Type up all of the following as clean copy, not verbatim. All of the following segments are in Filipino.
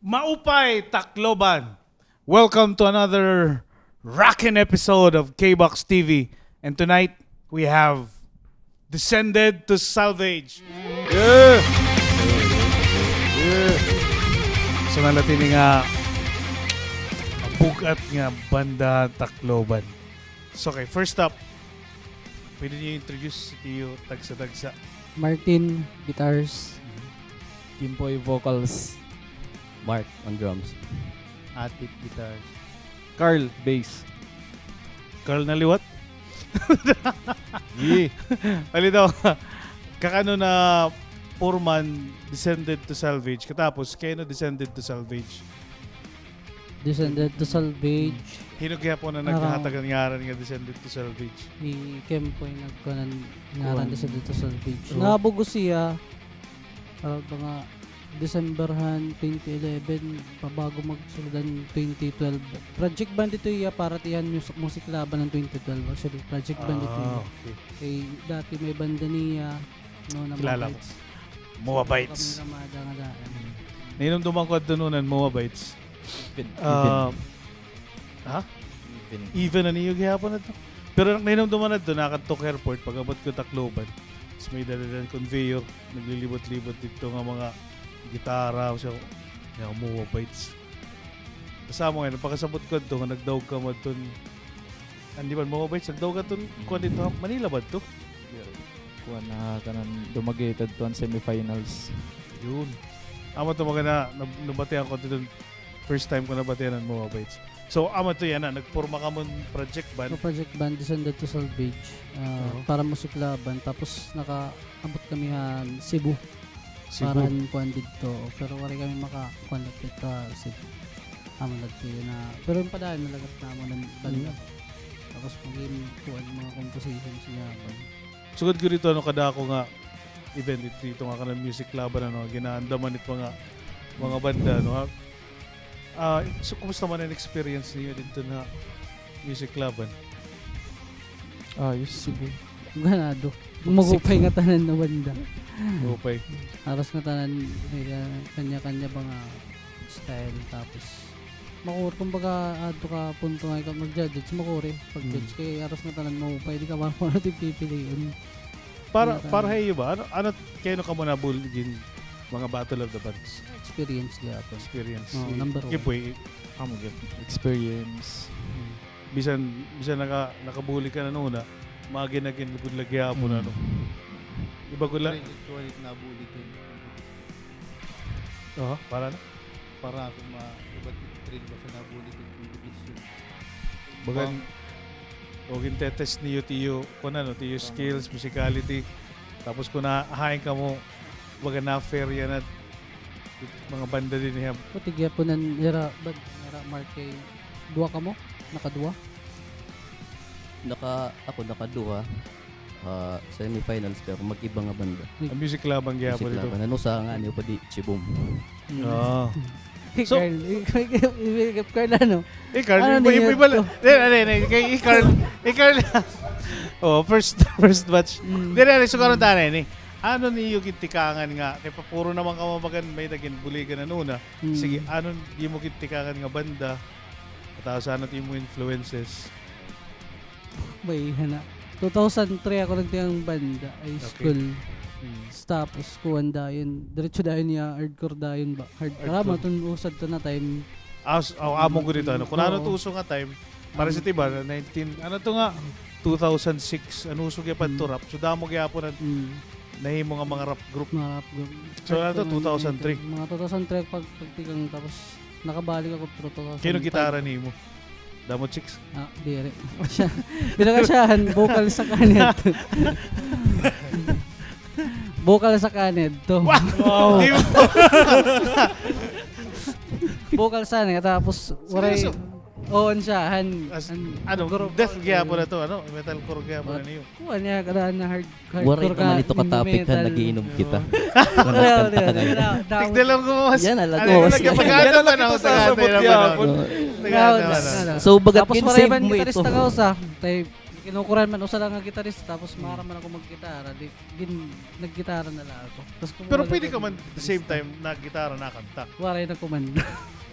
Maupay Tacloban. Welcome to another rockin' episode of K-Box TV. And tonight, we have Descended to Salvage. Yeah! Yeah! So nalatini nga bugat nga banda Tacloban. So okay, first up, pwede niyo introduce si Tio Tagsa-Tagsa. Martin, guitars. Kimpoy vocals. Mark on drums. Atik guitars. Carl bass. Carl Naliwat. Yeah. Alito, kakano na Foreman Descended to Salvage. Katapos, kayo na Descended to Salvage. Descended to Salvage. Hinugya po na naghahatag ng ngaran nga Descended to Salvage. I Kempoy nagkanan ngaran Descended to Salvage. Oh. Nabugo siya para mga Decemberhan 2011 pabago magsudan 2012. Project Band ito iya para tiyan music laban ng 2012 actually. Project Band ito iya. Okay. Kay dati may banda niya no na Kilala ko. Moa Bites. Kami ramada nga daan. Nainom dumangkod doon Moa Bites. Ha? Even na niyo gihapon na to. Pero nainom dumanad doon, nakatok airport, pag-abot ko Tacloban. Tapos may dalilan conveyor, naglilibot-libot dito nga mga gitara, o siya, nga Moa Bites. Kasama ngayon, pagkasabot ko ito, nga nagdawag ka mo doon. Hindi ba Moa Bites, nagdawag ka doon, kuha dito, Manila ba ito? Kuha na kanan dumagated to ang semifinals. Yun. Amo ito mga nabatihan ko dito, first time ko nabatihan ng Moa Bites. So, amo ito yan nagporma ka mo project band. So, Project Band Descended to Salvage para musik laban tapos nakaabot kami han Cebu. Para kuan dito pero wala kami maka-connect dito Cebu. Amo nagtiyo na pero yung padaan nalagat na mo ng banda. Tapos maging kuan mga compositions niya. Sugod ko rito kada ako nga event dito nga kanang music laban ginaandaman ito mga banda so kumusta man ang experience niyo dito na music laban? Ayos Cebu. Ganado. Magupay nga tanan na banda. Okay. Aras nga tanan may kanya-kanya mga style tapos makur kumbaga adto ka punto nga ikaw mag-judge makuri pag-judge kay aras nga tanan mo pwede ka marunong natin pipiliin. Para hayo ba? Ano kayo ka mo nabulgin mga Battle of the Bands? Experience gyapon. Experience. Number one. Kipoy, Amo gyud. Experience. bisan nakabuli ka na noon mga ginagin lugod lagya po na Iba ko lang. Nabulit yun. Para na. Para ako iba't train ba sa nabulit yung division. Bagan o gintetest niyo tiyo tiyo skills, musicality. Tapos kung nahain ka mo baga na fair yan at mga banda din niya. Pati gyaponan era mark kay duwa ka mo? Nakaduwa? Ako nakaduha. Semifinals pero mag-iba nga banda. Ang music labang gyapon Music dito. laban. Ano sa nga niyo pa di Chibum. Ah. So- Carl, Carl ano? Carl, Ano niyo iba to? kay Carl. Oh, first batch. Dire sugaron ta ni. Ano niyo gitikangan nga kay papuro naman ka mabagan may dagin buligan na nuna. Sige, ano di mo gitikangan nga banda? Tapos ano ti mo influences? May hana. 2003 ako nagtiyang banda, high school. Tapos kuwan dayon. Diretso dayon niya, hardcore dayon ba? Hardcore. Tun usad to na time. Amo ko dito. Kung ano to uso nga time, para sa tiba, 2006, ano uso kaya pa to rap. So damo kaya po na nahimo nga mga rap group. Mga rap group. So ano to, 2003? Mga 2003 pagtikang tapos nakabalik ako pro 2005. Kino gitara ni mo? Damo chicks? Dire. Pinakasyahan, vocal sa kanet. Vocal sa kanet to. Wow! Vocal sa kanet tapos waray on siya Death kaya po na to, metalcore kaya po na niyo. kuha niya kadaan na hardcore Waray ka man ito ka-topic ha, nagiinom kita. Tigdalang ko mas. Yan, Ano alagos. nagkapagkano ba na ako sa sasabot yapon. Tagata. So, bagat tapos kin-save maray mo gitarista ito. ka usa tay kinukuran man usa lang nga gitarista tapos mara man ako maggitara, di naggitara na lang ako. Tapos kung Pero wala pwede ka akong man at the same time nag-gitara na kanta. waray na kumanda.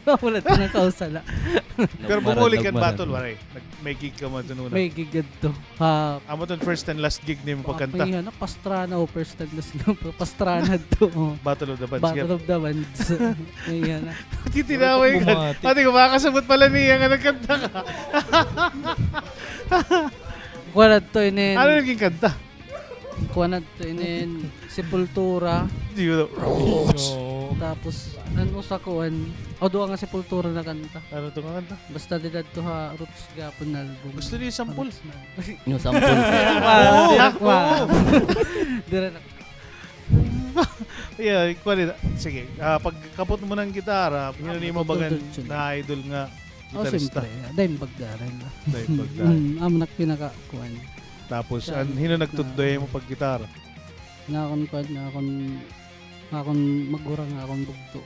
Wala din ang kausala. Pero bumuli kan battle, waray. May gig ka man dun una. May gigad to. Ha, Amo ton first and last gig ni mo pagkanta. May pastrana o first and last nga. Pastrana to. Oh. Battle of the Bands. Battle of the Bands. May yan. Titinaway ka. Ate ko, makakasabot pala niya nga nagkanta ka. Kuha to inin. Ano naging kanta? Kuha to inin. Sepultura. Di ko Tapos, ano sa kuhan. O doon nga Sepultura na kanta. Ano to nga kanta? Basta didad to ha Roots Gapon na album. Gusto niya sample. Yung sample. Dire na. Yeah, kuha sige. Pag kapot mo ng gitara, hinani mo bagan na idol nga O gitarista. siyempre, dahil bagdaran na. Dahil pagdaan. Amanak pinaka-kuhan. Tapos, hino nagtundoy mo pag gitara. Nga akong kuhan, nga akong magurang, nga akong bugto.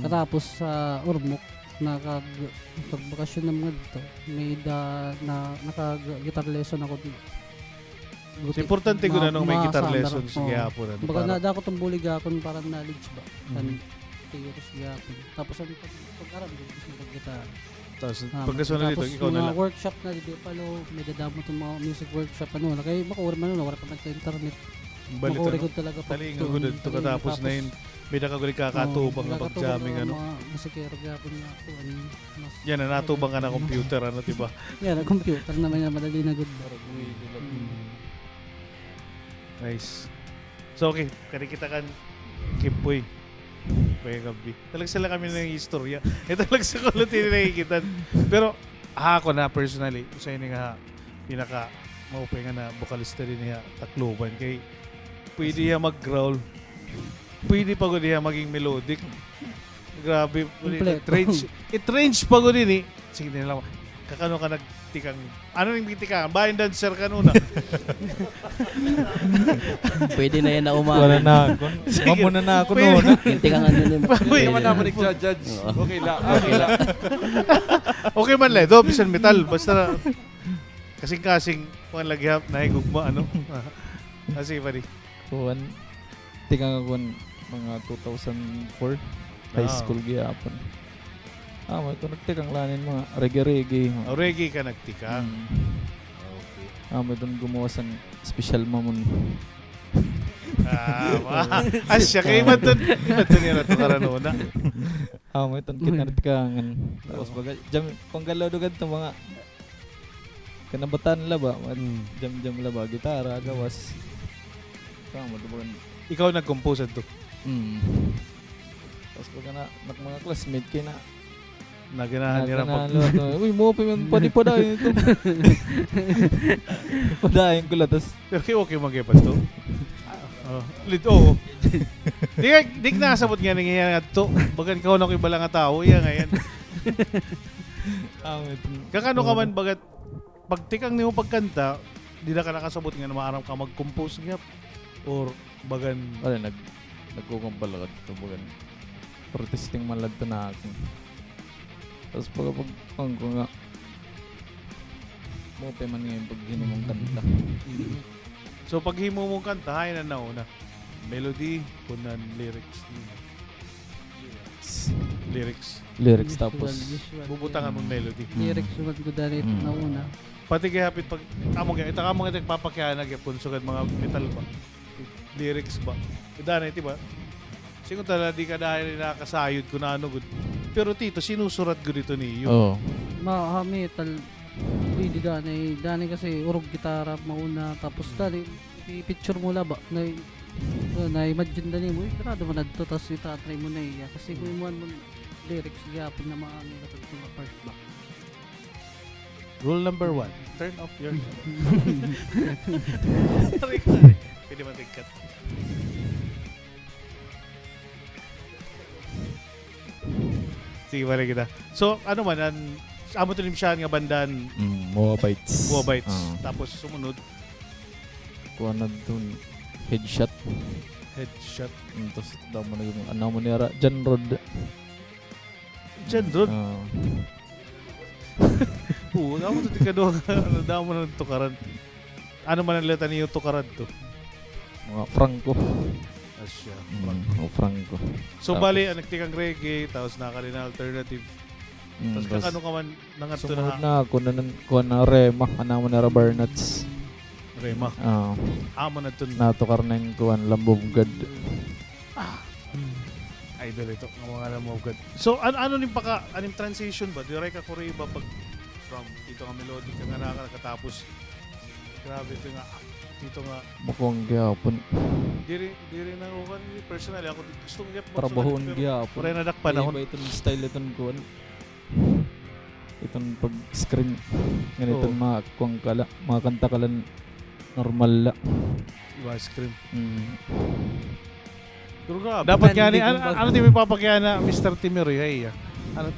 Katapos sa Ormoc, nakagbakasyon ng mga dito, may naka-guitar lesson ako dito. So, importante ko na nung may guitar Summer, lesson sa gihapon. Baga na ako itong bulig akong parang knowledge ba? Theories gihapon. Tapos ang pag-aram, gusto mo pag-guitar. Tapos pagkasunod dito, ikaw na lang. Tapos mga workshop na dito, palo, may dadamo itong mga music workshop, ano, kaya makuha man wala pa nagka-internet. Balit Makuha ano. ko talaga pag Talingan ko dito katapos na yun. May nakagulik kakatubang nga pag-jamming ano. Mga musikero gapon nga ako. Yan na, natubang ka na computer ano, diba? Yan, ang computer naman yan, madali na good. Nice. So okay, kani kita kan Kimpoy. May gabi. Talag sila kami ng istorya. Ito lang sa kulot hindi nakikita. Pero ako na personally, sa ini nga pinaka maupay nga na vocalista din niya Tacloban kay pwede niya mag-growl. Pwede pa ko niya maging melodic. Grabe. It-range pa ko din eh. Sige din lang. Kakano ka nagtikang, ano nang tikangan? Bayan dancer ka nuna. Pwede na yan na Wala umamin. na ako. Mamuna na ako noon. Hindi ka nga nun. Hindi naman naman nag-judge. Okay lang, okay lang. Okay man lang, do bisan metal basta kasing-kasing kung laghap na higugma ano. Kasi pa di. Kuwan. Tikang ako mga 2004. High school gihapon. May ito nagtikang lanin mga reggae-reggae. O reggae ka nagtika. Okay. May ito gumawa sa special mamon. Asya kay matun niya na ito karanuna. May ito kinartikangan. Tapos baga, panggalaw dugad ito mga kanabatan laba. Jam-jam laba, gitara, gawas. Ikaw nag-compose ito. Tapos baga na, mga classmate kayo na Naganahan niya pag... Uy, mo pa yung padayin ito. Padayin ko lang. Pero okay mag-epas to. Oo. Di ka nakasabot nga nangyayari nga to. Bagan ka na ko iba lang nga tao. Iya nga yan. Kakano ka man bagat pagtikang niyo pagkanta, di na ka nakasabot nga na maaram ka mag-compose nga. Or bagan... Nagkukumpala ka dito. Bagan protesting man lang na ako. Tapos pagkapagpang ko nga, mupe man ngayon pag hinimong kanta. So pag himo mong kanta, hay na nauna. Melody, kunan lyrics. Tapos Bubutangan mong melody. Lyrics naman ko dahil na una. Pati kaya hapit pag amo nga ita ka mo nga papakyahan gyapon sugad mga metal ba. Lyrics ba. Dana iti ba? Siguro talaga di ka dahil nakasayod ko na ano good. Pero tito, sinusurat ko dito niyo. Oo. Metal. Pwede dani kasi urog gitara mauna tapos dani i-picture mo laba na imagine dani mo grado man adto tapos itatry mo na iya kasi kung mo lyrics gyapon na maano na mga part ba. Rule number 1, turn off your... Pwede matigkat. Sige, balik kita. So, ano man, amo to siya nga bandan Moabites. Tapos sumunod, Kuha na doon. Headshot. Tapos daw mo na yung ano mo nira. John Rod. Diyan doon. Oo, amo to tikado. Ano daw mo na tukaran. Ano man ang lata niyo tukarad to? Mga Franco. Asya. Franco. So Tapos- bali, nagtikang reggae, tapos naka rin alternative. Tapos kakano ka man nangat to sumunod na na ako na Rema. Ano mo na Barnuts. Rema. Amo na to Natukar na yung kuhan, Lambogad. idol ito. Ang mga alam mo God. So ano ning aning transition ba? Direct ako rin ba pag from dito nga melodic ka nga nakatapos. Grabe ito nga. Dito nga. Mukhang gyapon. Diri na ako personally ako gusto ko Trabahoon gyapon. Pare na dak panahon. Iba itong style itong kuhan. Itong pag-screen. Ganitong mga kanta kalan normal la. Iba scream. Pero grabe. Dapat Dapat gani hindi kung ano di may papakya na Mr. Timiroy ay. Ano?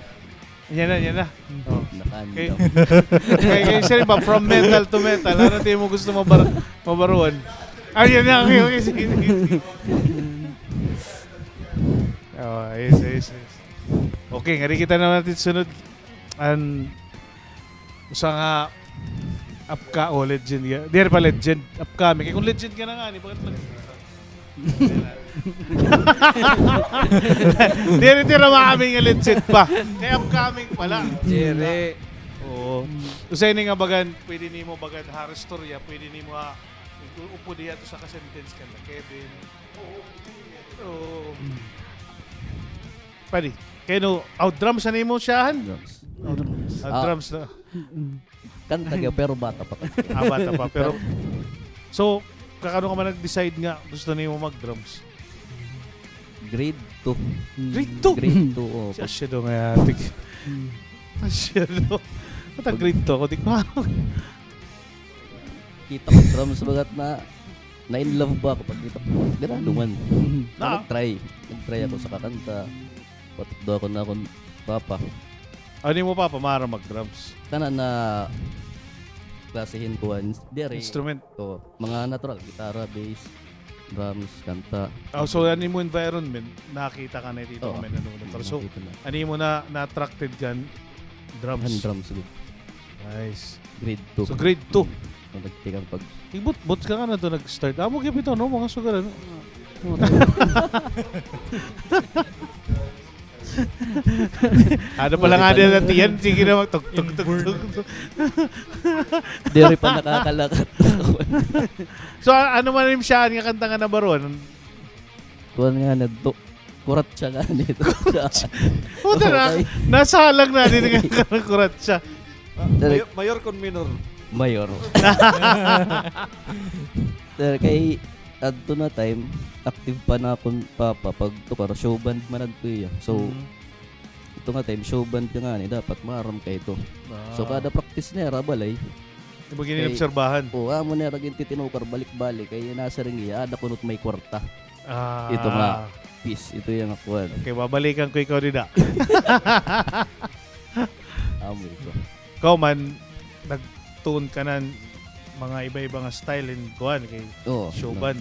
Yan na. Oh. Okay. Kaya sir ba from metal to metal ano di mo gusto mabaruan? Ay yan na okay sige. Oh, yes. Okay, ngari kita na natin sunod an usa nga upka o legend ya. Di pa legend upcoming. Kaya kung legend ka na nga ni bakit Di rin maaming nga legend pa. Kaya upcoming pala. Jere. Oo. Usay ni nga bagan, pwede nimo bagan harastorya, pwede nimo upo diya to sa ka-sentence ka na Kevin. Oo. Pwede. Kaya no, out-drums na nimo siyahan? Out-drums na. Kanta ka pero bata pa ka. Bata pa. Pero, so, kakano ka man nag-decide nga gusto nimo mag-drums? Grade 2. Grade 2? Grade 2, oh. Siya siya daw nga atik. Siya daw. Ba't ang grade 2 ako? Di ko Kita ko drums bagat na in love ba ako pag dito. Ganaluman. Na. Nag-try ako sa kakanta. Patugdo ako na akong papa. Ano mo pa pamara mag-drums? Tanan na klasihin ko dere Instrument. to mga natural gitara, bass, drums, kanta. Oh, so ano mo environment, nakita ka na dito Oo. kami nanonood. So, Nakita na. ano mo na-attracted ka drums? Hand drums good. Nice. Grade 2. So grade 2. Nagtikang pag Ibot ka na to nag-start. Amo gyud ito no mga sugar ano. Ano pala nga din natin yan? Sige na mag-tug. dere pa nakakalakat. So ano man yung siya nga kanta nga nabaron? Kuan nga na do. Kurat siya nga nito. O na, nasalang na din nga kurat siya. Mayor con minor. Mayor. Dere kay adto na time active pa na akong papa pag tukar show band man adto iya. So ito nga time show band ka nga ni dapat maram kay ito. So kada practice na balay. Di ba ginobserbahan? O amo na ragin titinukar balik-balik kay nasa ring iya ada kunot may kwarta. Ah, Ito nga. Peace ito yung akuan. Okay, babalikan ko ikaw nila. Amo ito. Ikaw man, nagtuon ka ng mga iba-ibang style in kuan kay Oh, show band.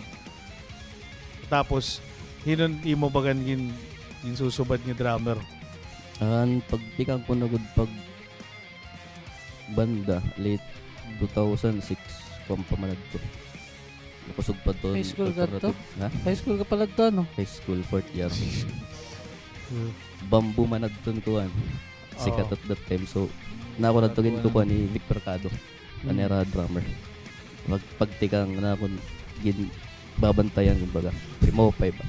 Tapos, hinon imo bagan gin susubad nga drummer. Ang pagtikang ko nagud pag banda late 2006 pampamanad to. Nakusog pa to. High school ka to? Ha? High school ka pala to, no? High school, 4th year. Bamboo manad to kuan. Sikat Oo. at that time. So, nako na to ko ni Vic Mercado. Anera drummer. Pagtikang na ako gin babantayan kumbaga. Primo 5 ba.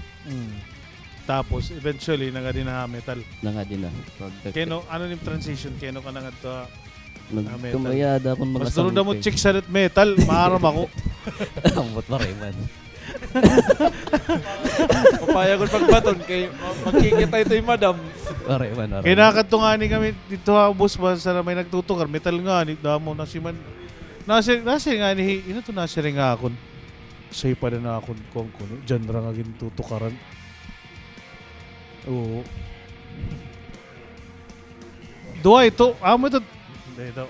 Tapos, eventually, nga din na metal. Na nga din na. Keno, ano yung transition? Keno ka na nga to? metal. Nagtumayada akong mga Mas duro na mo chicks sa metal, maaram ako. Ambot pa rin man. Papaya ko pagbaton kay magkikita ito yung madam. Pare man. Kaya nakatungani kami dito ha, boss ba sa may nagtutukar. Metal nga, ni damo na si man. Nasi nga ni, ino to nasi rin nga akon. Say pa na akon kung kuno. Diyan ra nga gintutukaran. Oo. Dua ito. Amo ito. Dito.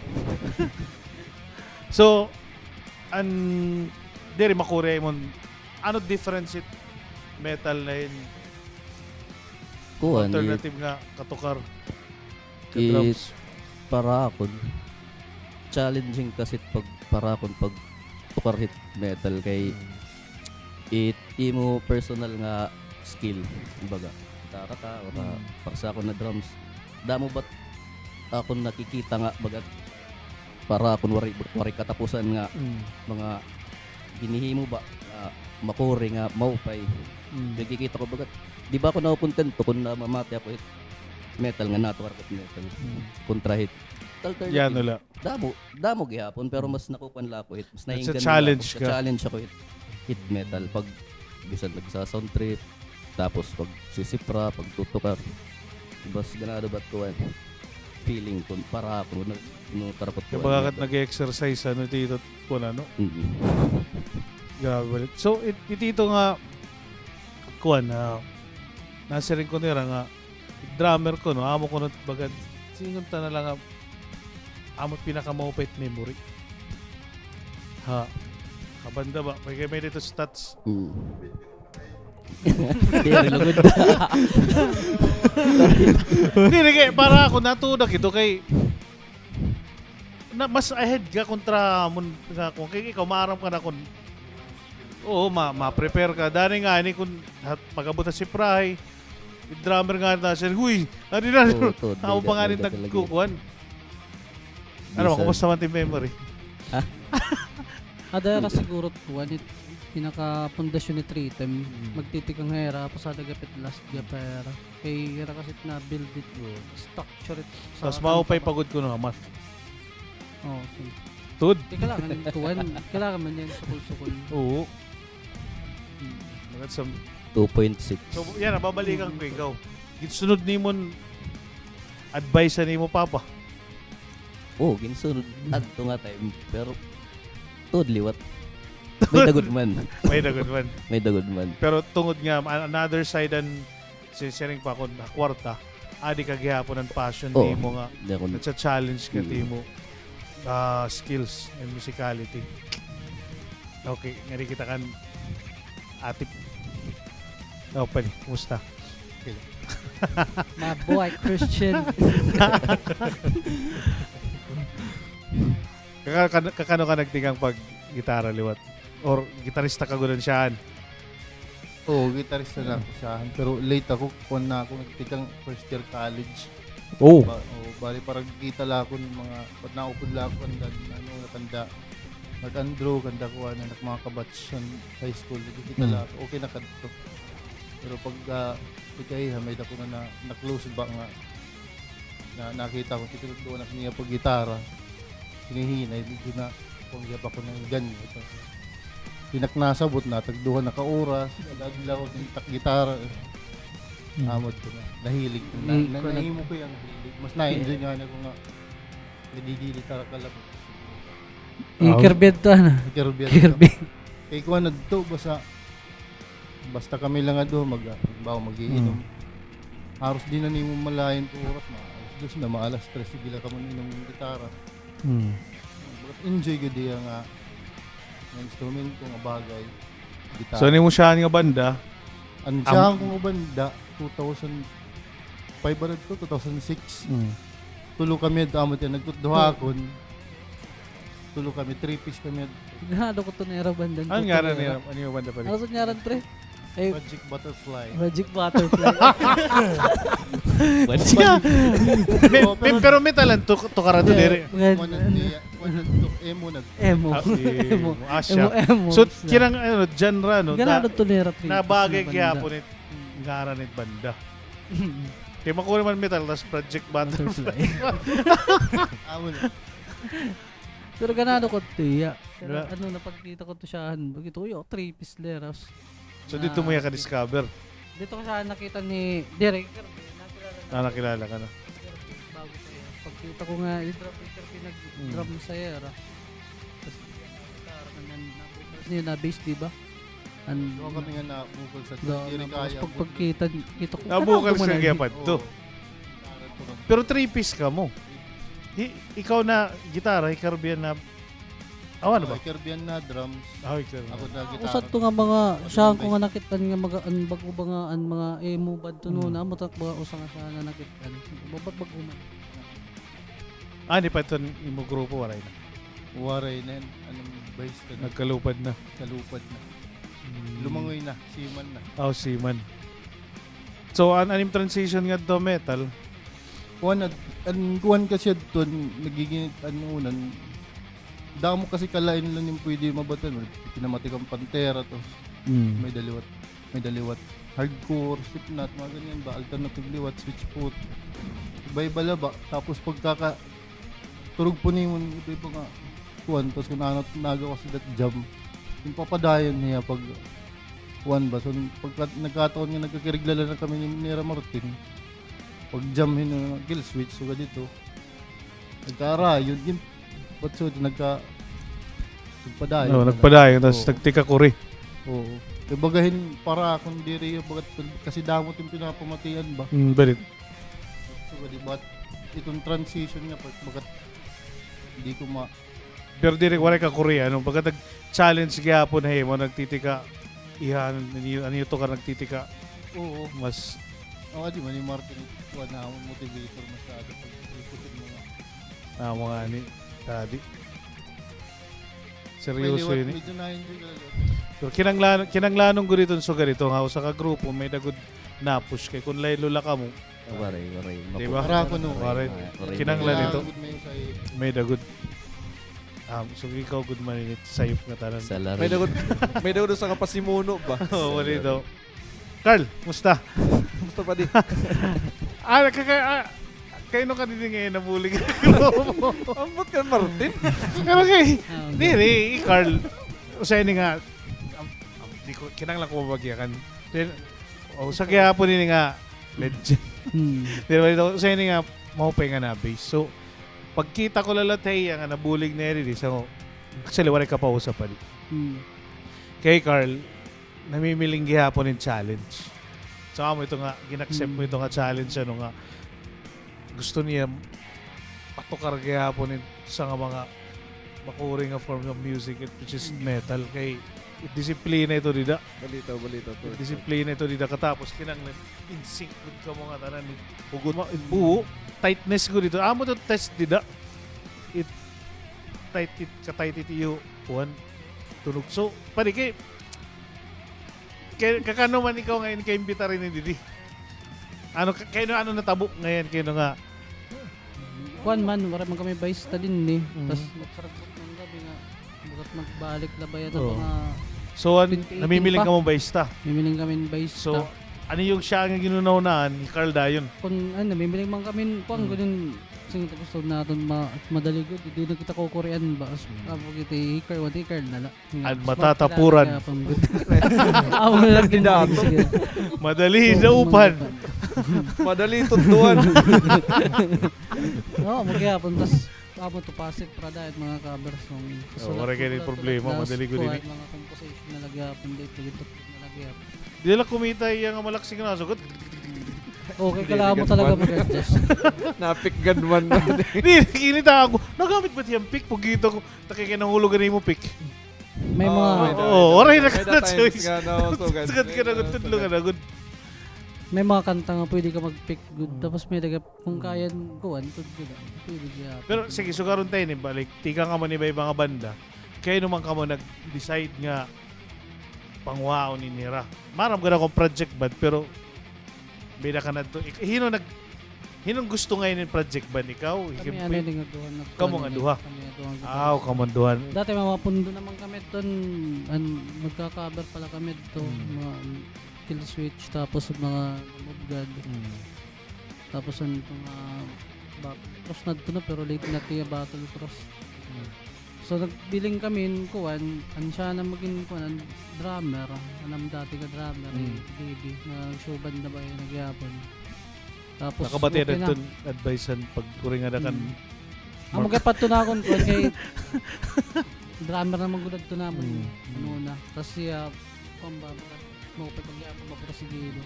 So, diri makure mo. Ano difference it metal na yun? Kuan Alternative nga katukar. Ka It- drums. para akon challenging kasi pag para akon pag tukar hit metal kay it imo personal nga skill kumbaga gitara ta o para sa ako na drums damo bat ako nakikita nga bagat para ako wari katapusan nga mga ginihimo ba makuri nga maupay nakikita ko bagat di ba ako nakontento kung na mamati ako hit metal nga natukar hit metal kontra hit Yan wala. damo gihapon pero mas nakukuan la ako hit mas nainggan challenge ka. challenge ako hit metal pag bisan nagsa sound trip tapos pag sisipra pag tutukar bas ganado bat ko feeling kun para ako no tarapot ko Kaya bakit nag-exercise ano dito po na no? Grabe. So itito nga kuan na nasa rin ko nira nga drummer ko no amo ko no bagad singon ta na lang nga amo pinakamopet memory. Ha. Kabanda ba? May dito stats. Very lugod. Hindi kay para ako natudak ito kay na mas ahead ka kontra mun nga kung kay ikaw maaram ka na kun oo ma-prepare ka dani nga ni kun magabot si Pray yung drummer nga na siya huy ano na ako pa nga rin nagkukuhan ano ba kumusta man team memory Adara siguro tuwan it pinaka pundasyon ni Tritem magtitikang hera pasada gapit last gapera kay hera kasi na build it structure it tapos maupay pagod ko no math okay. Tud Kailangan yung tuwan. Kailangan man yan sukul-sukul. oo Magad sa 2.6 so yan babalikan ko ikaw sunod ni mo advice ni mo papa ginsunod adto nga time perotud liwat may dagod man may dagod man may dagod man pero tungod nga another side and sharing pa ako na kwarta adi ka gihapon ang passion ni mo nga di ako nagsa-challenge ka ti mo skills and musicality okay ngari kita kan atip pwede kumusta My boy, Christian. Kakano ka nagtingang pag gitara liwat? Or gitarista ka gulan siyaan? Oo, gitarista na ako saan. Pero late ako kung na ako nagtikang first year college. Oh. Bali parang kita la ako ng mga pag naupod la ako nakanda nag-andro kanda ko na mga kabatch sa high school. Kita la ako okay na kadto. Pero pag ikay may dako na close ba nga na nakita ko titulog doon na niya pag gitara. Hinihinay dito na kung giyap ako ng ganito. Pinaknasabot na tagduhan na ka-oras, adaglaw ko ng gitara. Amod ko na. Nahilig ko na. Nahimo ko yung hilig. Mas na-enjoy nga na ko nga. Nagigili tara-kalap. Kirby to na. Kirby. Kaya ko na dito, basta kami lang nga doon, mag-iinom. Haros di na nimo malayan to oras. Maalas na maalas. Stress gila ka mo ng gitara. Enjoy ko diya nga. Instrumento nga bagay. Gitara. So, mo siya nga banda? Andiyan ko nga banda, 2005 ba na ito? 2006. Tulo kami ito, amot yan. Nagtutduhakon. Tulo kami, 3-piece kami. Ganado ko to nera bandan. Ano nga rin niya? Ano yung banda pa rin? Ano sa nyaran, pre? Eh, Magic Butterfly. Magic Butterfly. Pero may talento to karado dire. Emo nag. Emo. Asya. Emo. So, kinang genre, no? Ganado to nera. Nabagay kaya po nit ngaran nit banda. Kaya makuha naman metal, tas Project Butterfly. Amo na. Pero ganado ko tiya. Pero napagkita ko to siyahan. Bagito ko 3-piece leras. So, dito mo yan ka-discover. Dito ko siya nakita ni Derek. Nakilala ka na. Bago pa yan. Pagkita ko nga, nag-drum sa era. Tapos, nabukas niya na bass, diba? Doon kami nga na-bukol sa Tiri Kaya. Pagkita ko. Nabukal sa gapad to. Pero 3-piece ka mo. Ikaw na gitara, Caribbean na... Awa na ba? Caribbean na drums. Ako na gitara. Usat to nga mga, siyang ko nga nakitan nga bago ba nga mga emo bad to no na mo mga usa nga siya na nakitan. Babat man. Di pa ito imo grupo waray na. Waray na yun. Bayista na. Nagkalupad na. Kalupad na. Lumangoy na. Siman na. Oh, seaman. So, anim transition nga to metal. Kuwan kasi doon, nagiging unan. Damo kasi kalain lang yung pwede mabatan. Pinamati kang Pantera, tapos may daliwat. Hardcore, Slipknot, mga ganyan ba? Alternative liwat, Switchfoot. Iba-iba laba. Tapos turog po niyo iba nga kuwan. Tapos kung nagawa ko sa that jam, yung papadayan niya pag kuwan ba. So, pagka nagkataon nga nagkakiriglala na kami ni Nera Martin, pag jam yun kill switch so dito nagkara yun but so nagpadayon No, nagpadayon, tapos Oo. nagtika kuri. oo ibagahin para kung diri bagat kasi damot yung pinapamatian ba Balit. so di ba itong transition nga bagat hindi ko Pero di rin wala ka kuri. Ano, pagka nag-challenge gyapon hey, mo nagtitika, ihan, ano to ka nagtitika, oo mas di man ni Martin kuwan na akong motivator masyado pag ikutin mo nga mga ani, tadi. Seryoso yun eh. medyo na-enjoy ka lang Pero kinanglanong ko dito so ganito nga sa kagrupo may dagod na push kay kun lay lula ka mo Waray. Diba? para ko no Waray. Waray. Kinanglan ito. Good may sa may dagod. So ikaw good man init sayop nga tanan. Sa laro. May daw sa kapasimuno ba? Oh, wala daw. Carl, musta? Gusto pa di. Kayo nung kanina ngayon nabulig. Ambot ka Martin. Pero kay, Ah, di, Carl, usay ni nga, di ko, kinanglan ko mabagyakan. Sa kaya po nini nga, legend. Pero usay ni nga, mahupay nga na base. So, pagkita ko lalatay, ang nabulig na rin, so, actually, wala ka pa usap pa di. Kay Carl, namimiling gihapon yung challenge. So, mo ito nga, ginaccept mo ito nga challenge, ano nga, gusto niya patukar gihapon sa nga mga makuring nga form of music which is metal kay disiplina ito dida Balita. disiplina ito dida katapos kinanglan in sync good ka mga tanan hugot buo tightness ko dito amo to test dida it ka-tight it iyo one tunog so pari kay kakano man ikaw ngayon kay imbita rin ni Didi ano natabo ngayon kayo nga Kuan man, wala man kami bayista din ni. Mhm. Tapos magsaragbot ng gabi nga. Bukat magbalik labay at Oo. mga so 2018 namimiling pa. ka mo bayista mimiling kami bayista. so ano yung siya ang ginunaunaan ni Carl Dayon Kung mimiling man kami, kuan ganun. Sige tapos natin madali gud. Di na kita ko Korean ba? Abo kita hikar, wati hikar na la. At matatapuran. Amo na lang Kandidato. sige. madali na upan Madali tunduan. Oo, magyapon tas amo to pasik prada at mga cover song. wala kayo yung problema, madali ko din eh. Mga composition na lagyapon dito na lagyapon. di lang kumita yung malaksing na sugot Okay, kailangan mo talaga mag-adjust. Napikgan man. di kinita ako nagamit ba tiyang pick pugito ko takikinahulugan mo pick May mga oray na May ka na times choice nga na usugan. sagat ka na good tudlo ka na good may mga kanta nga pwede ka mag-pick good tapos may daga kung kaya kuan tud good. Pwede gyapon. pero sige sugaron tayo ni balik tika ka man iba ibang banda kayo naman ka mo nag-decide nga pangwao ni Nira maram ka na akong project band pero bida ka na to hinong gusto ngayon yung project band ikaw Kami ano din nga duha nag Kamo nga duha. Kami nga duha. kamanduhan Dati mga pundo naman kami doon. Magka-cover pala kami doon. Mga kill switch tapos mga mobgad. Tapos ano itong cross na ito na pero late na tiya battle cross. So nagbiling kami kuan siya na maging kuan drummer. Anam dati ka drummer baby na show band na ba yung nagyapon. Tapos nakabati okay na ito advice pag kuring ada kan Ang magapat to na akong kuan kay drummer na magulad to na ano na. Tapos siya pamba mo pa pagyapon maprosegido.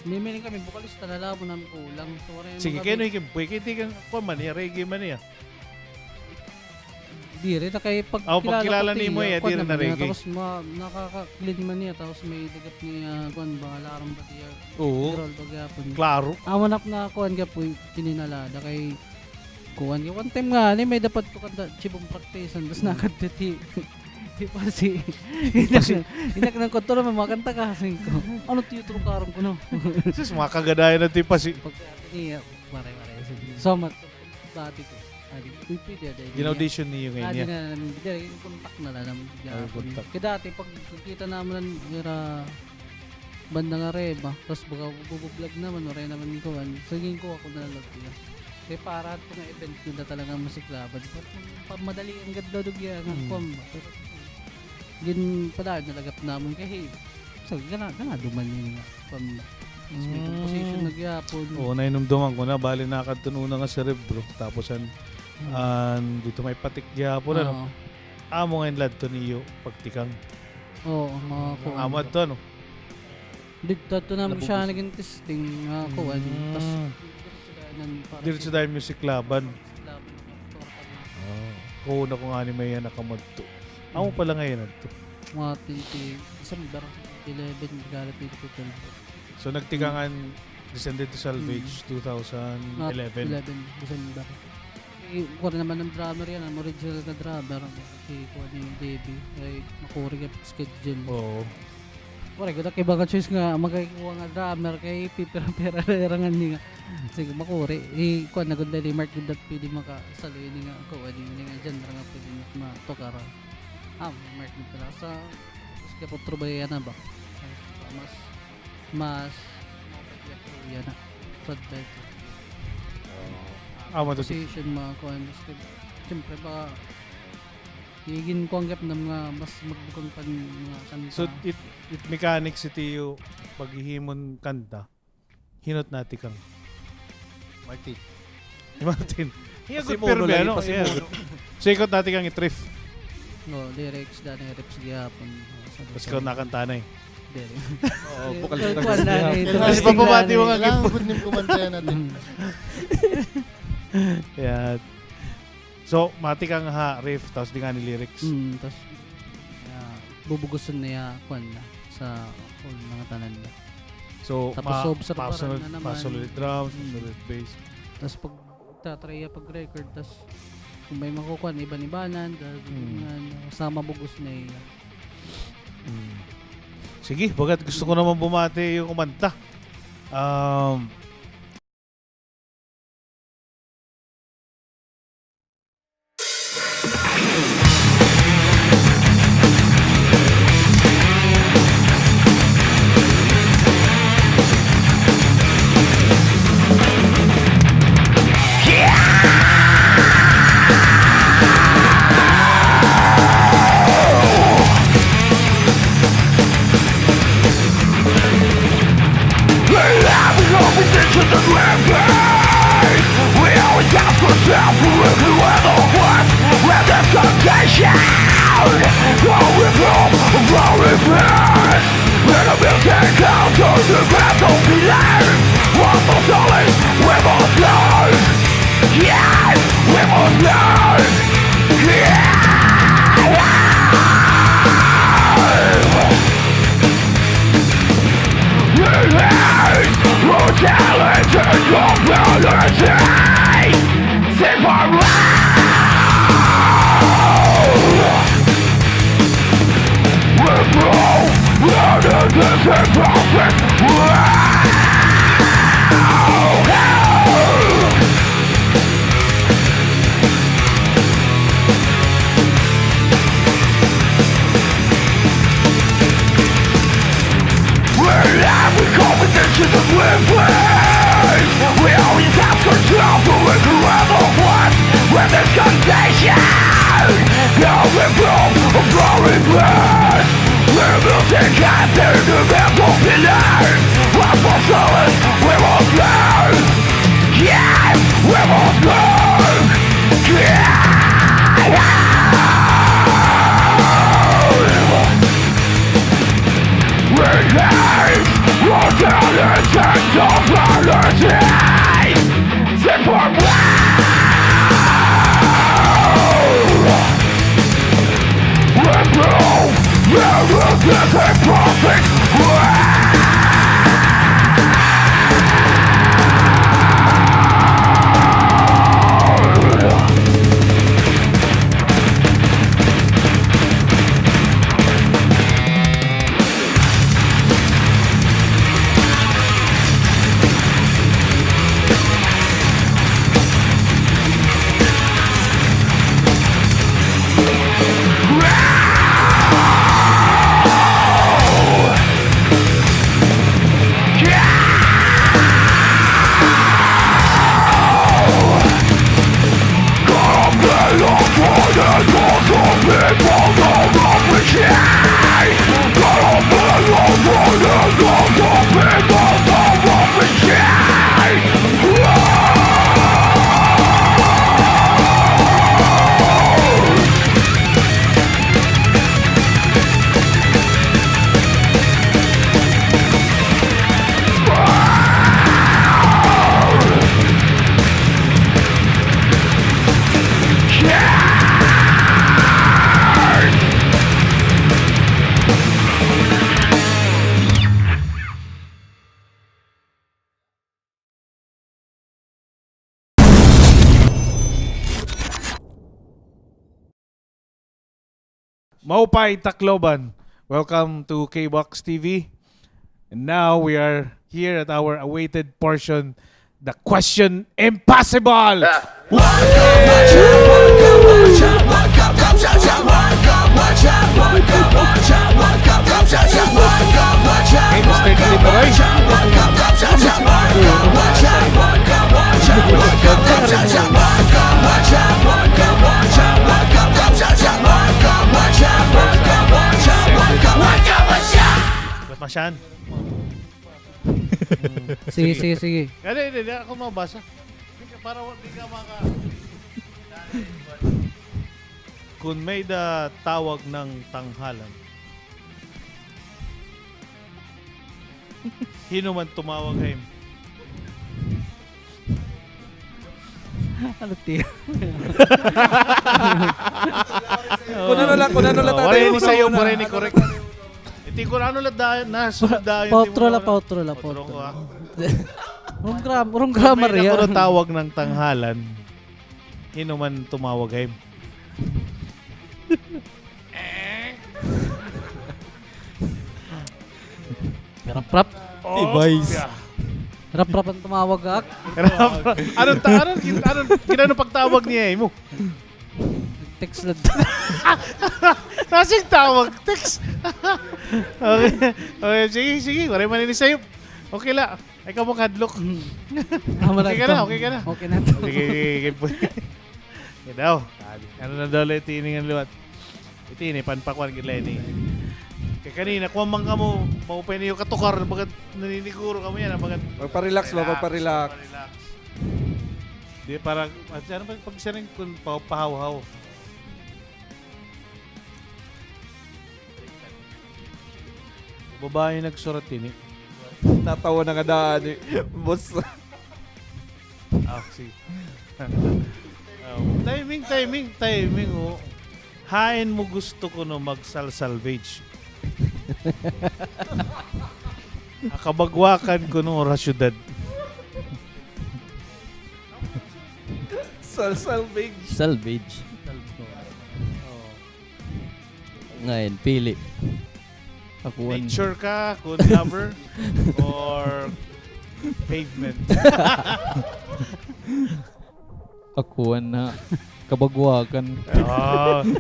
Mimiling kami bukalista na labo namin kulang. So wala sige kayo no ikim pwede kiti kang kuman niya reggae man niya dire na kay pag pagkilala ni mo tiya, ya kuwan dire na naman niya, reggae tapos nakaka-clean man niya tapos may dagat niya kuan ba alarm ba tiya oo roll pagyapon. klaro Amanap na kuan ka po pininalada kay kuwan. Yung one time nga, may dapat ko kanta chibong practicean. Tapos nakaditi. Di pa si... Inak ng konto naman, makanta ka. Sabi ko, ano tiyutro karong ko no? Sus, mga kagadayan na tipa si... Pagka niya, maray-maray. So, dati ko. Pwede ada. Gin-audition niyo ngayon Adi niya. na namin, yung kontak na lang namin. Ay, kontak. Kaya dati, pag kita naman nira banda nga reba, tapos baka bubublog naman, maray naman ko. Saging ko ako na lang niya. Kaya para ito nga event nyo na talagang musiklaban. Madali ang ganda dugya nga kwam. Pero gin pala nalagap naman kay so gana duman ni nga kwam. May composition nagyapon. Oo, nainumduman ko na. Bali nakatununan nga cerebro. Tapos dito may patik gyapon ano. Amo ngayon lad to niyo pagtikang. Oo, mga kuwan. Amad to ano. Dito to namin siya naging testing nga kuwan. Tapos Diretso dahil music laban. Oo, na kung ani may yan nakamad to. Amo pala ngayon to. Mga 20, December 11, galit 2012. So nagtikangan Descended to Salvage 2011. 11, December. Kuha naman ng drummer yan, ang original na drummer. Si kuha ni Davey. Ay, makuri ka schedule. Oo. Kuha rin, kaya baka choice nga, magkikuha nga drummer kay pipira-pira erangan niya nga. Sige, makuri. Kuha na ganda ni Mark Gudat pwede makasaloy niya nga. Kuha niya nga dyan, nga pwede matokara. Mark Gudat. Sa, kaya po trubaya na ba? Mas yan na. Frontline. Amo to. Position mga kuhan. Siyempre ba higin ko ang gap ng mga mas magbukong pan mga kanta. So it mechanics iti yung paghihimon kanta. Hinot natin kang Martin. Martin. Iya good Pasimuno pero lagi, ano. pasimuno. So ikot natin kang i-triff. No, lyrics dahil rips gihapon. Tapos ikaw nakanta na eh. Oo, bukal Kuhan sa na tagas. ito. Tapos papabati mo nga Kailangan ko din kumantayan natin. Yeah. So, mati kang riff, tapos di nga ni lyrics. Tapos bubugusan niya kuhan na sa whole mga tanan na. So, Tapos observaran pasunod, na naman. pasunod drums, pasunod bass. Tapos pag tatry pag-record, tapos kung may makukuha, iban-ibanan, sama bugos na iya. Sige, bagat gusto ko naman bumati yung kumanta. Maupay Tacloban. Welcome to K-Box TV. And now we are here at our awaited portion, the Question Impossible! Okay, Mr. Kilimaroy. Masyan. Sige. Hindi, ako mabasa. Para di ka maka... Kung may tawag ng tanghalan, sino man tumawag ay Ano tiyo? Kung ano lang Waray ni sayo, waray ni correct. Iti ko ano lang dahil nasunod dahil. Pautro la. Urong grammar May yan. tawag ng tanghalan, sino man tumawag ay Rap-rap. Device. Rap-rap ang tumawag ak. Anong ginano pagtawag niya eh mo? Text lang. Nasing tawag, text. Okay, sige, waray man ini sa'yo. Okay la, ay ka mo kadlok. Okay ka na. Okay na. Sige. Yan daw. Ano na daw ulit tiningan luwat. Iti ni panpakwan gila ni. Kaya kanina, kung man ka mo, maupay niyo katukar, bagat naniniguro ka mo yan, bagat Magpa-relax ba? Magpa-relax. Di parang, ano ba pag siya rin kung pahaw-haw? Babae nagsurat din eh. Natawa na nga daan eh. Boss. Sige. Timing oh. Hain mo gusto ko no mag-salvage. Kabagwakan ko no rasyudad. Salvage. Salvage. Ngayon, pili. Akuan. Nature ka, good lover, or pavement. Akuan na. Kabagwakan.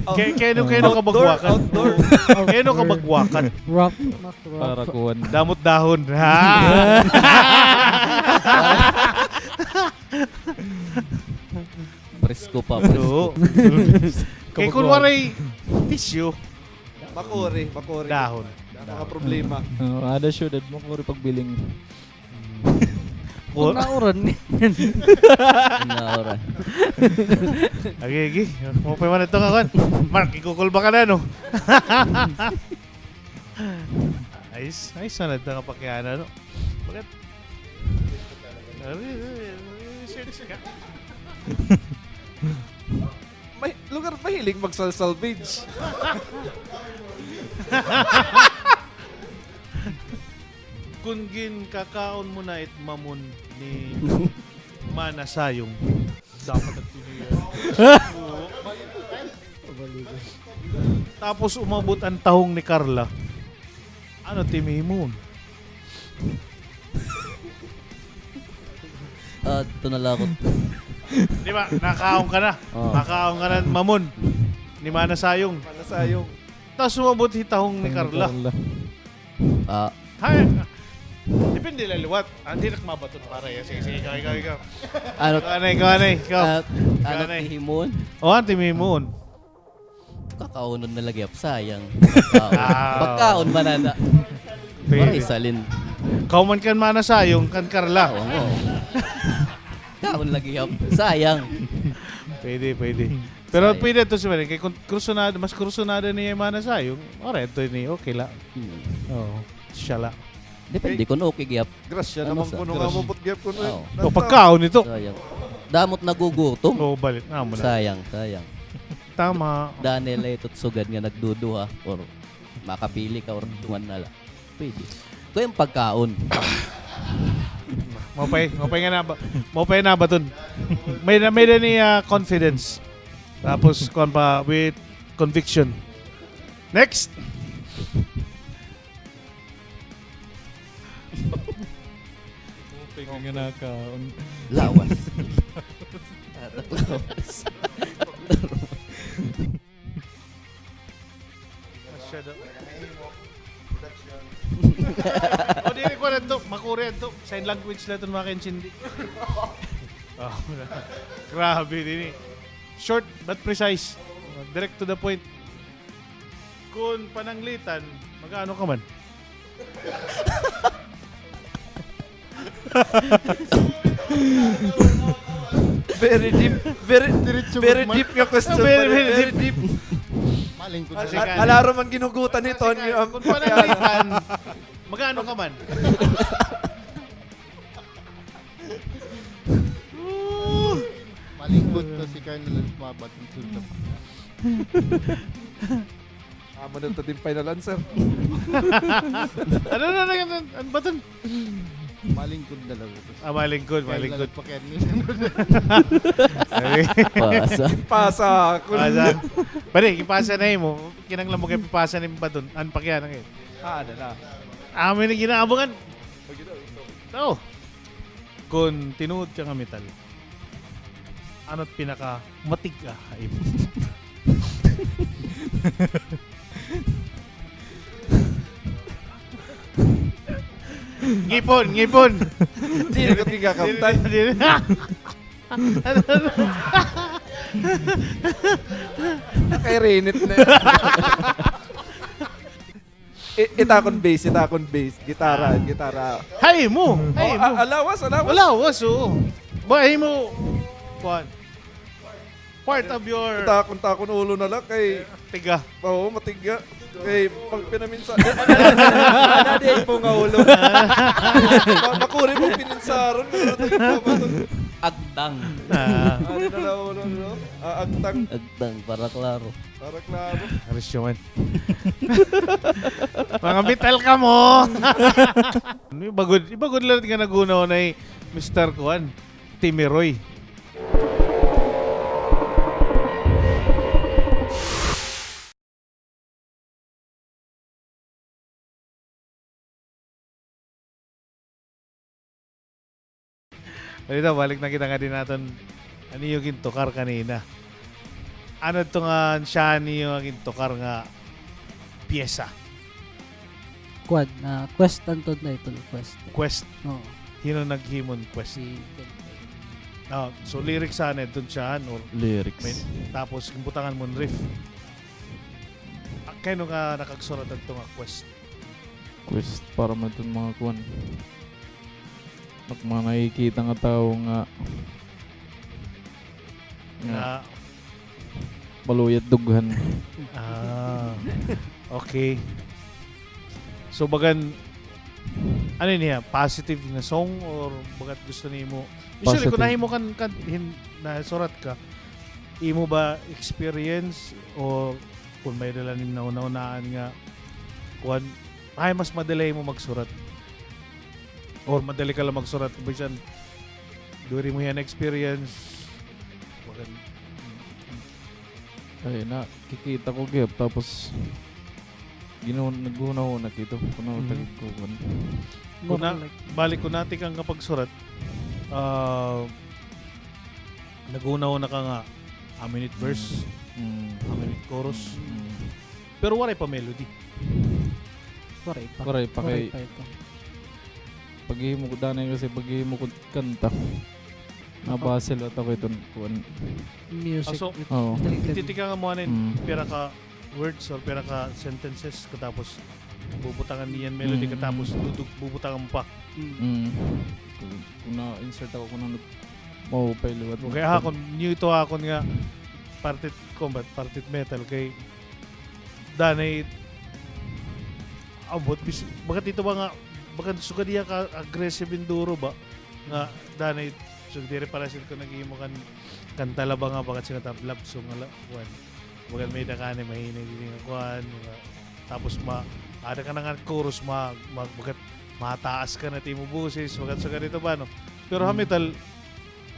Kaya kabagwakan. Outdoor. Kaya kabagwakan. Rap. Para kuan. Damot dahon. Ha? Presko pa, presko. Kaya kunwaray tissue, Makuri. dahon. Mga problema. Ada syudad mo kung pagbiling. Kung nauran. Naura. Okay. Mo pa man ito kawan. Mark, ikukul ba ka na, no? Ayos na ito nga pakiana, no? Bakit? May lugar mahilig mag-salvage. Kung gin kakaon mo na itmamon ni Manasayong, dapat at tapos umabot ang tahong ni Carla. Ano timimon? Ito nalakot. Di ba? Nakaon ka na. Oh. Nakaon ka na mamon ni Manasayong. Manasayong. Tapos umabot hitahong ni Carla. Hay. Depende laliwat. Hindi na kumabaton para yan. Sige, ikaw. Ano? Ikaw. Ano tihimon? O, ang timimon. Kakaunon na lagi sayang. Ah. Pagkaon manana. Para isalin. Kauman kan Manasayong, kan Carla. Oo mo. Kaon lagi sayang. Pwede. Pero Sayang. pwede ito si Marin. Kaya kung mas kursunada niya yung Manasayong, ito ni okay la. Oo. Siya la. Depende kung okay gyap. Grasya Ano naman sa- kuno nga mo gyap kuno. Oo. O, pagkaon ito. Sayang. Damot nagugutom. Oo, balit. Mo na. Sayang. Tama. Daniel ay tutsugad nga nagduduha or makapili ka or tuwan na lang. Pwede. Kung yung pagkaon. Mopay na ba ton? May na ni confidence. Tapos kon pa with conviction. Next! Upay ka ginakaon. Lawas. Lawas. Masyado. O, dili ko na ito. Makorean to. Sign language na ito mga kensindi. Oh, grabe din eh. Short but precise. Direct to the point. Kung pananglitan, mag-ano ka man? Very deep. Very, very deep yung question. Very deep. Maling ko Kasi na. ka- Alaro man ginugutan ni Kasi Tonyo. kung pananglitan, mag-ano ka man? Malingkot to si Colonel at mabat ng sulap. Amo na ito din final answer. Ano ba ito? Malingkod na lang ito. Malingkod. Pa Colonel. Pasa. Pasa. Pasa. Pwede, ipasa na mo. Kinanglan mo kayo pipasa na yung baton. Anpak yan. Okay. Na. Amin na ginaabangan. Oo. Kung tinuod ka nga metal, ano't pinaka matig ka haim? Ngipon. Hindi na ko tigakaptan. Kay Renit na yun. Itakon bass. Gitara. Hay mo. Alawas. Wala, waso. Bahay mo. Kuhan. Part of your Itakon ulo na lang kay... tiga. Oo, matiga. Kay pag pinaminsa... Ano po nga ulo? Makuri pag pininsaron. Agdang. Ano na lang ulo, no? Agtang. Agdang, para klaro. Para klaro. Aris yun. Mga metal ka mo. Ibagod lang ka nagunaw na Mr. Kuan. Timmy Roy. Dito, balik na kita nga din natin ano yung gintukar kanina. Ano ito nga siya niyo ang gintukar nga pyesa? Quad na quest antod na ito quest. Quest. Oo. Hino naghimon quest. Si So lyrics sana doon siya or Lyrics. tapos kimbutangan mo riff. Kaya nga nakagsurat ito nga quest. Quest para man itong mga kuwan. At mga nakikita nga tao nga Na, baluyat dughan. okay. So bagan ano niya, positive na song or bagat gusto nimo? Usually kung Positive. nahimo kan na surat ka, imo ba experience o kung may dala nim na una-unaan nga kuan ay mas madali mo magsurat or madali ka lang magsurat bisan duri mo yan experience bagan Ay na, kikita ko gyud tapos nagunaw na kito. Kunaw Mhm. tagid ko kuwan. Kuna, balik ko natin kang kapagsurat, nagunaw na ka nga a minute verse, a minute chorus, pero wala pa melody. Waray pa. Waray pa kay pa ito. paghihimo ko danay kasi paghihimo ko kanta. Nabasel at ako itong kuwan. Music. So, with Oo. related- Titika nga mo ano pera ka words or pera ka sentences katapos bubutangan niyan melody katapos bubutangan mo pa. Kung na-insert ako kung ano mahupay liwat. Okay, hakon new ito hakon nga partit combat, partit metal kay danay abot bakit ito ba nga bakit suga diya ka aggressive enduro ba nga danay so dire para sila ko naghimo kan kantala ba nga bakit sila love song nga kuan bakit may dakane mahina din nga kuan mga tapos ada ka na nga chorus bakit mataas ka na timo boses bakit sa ganito ba no pero metal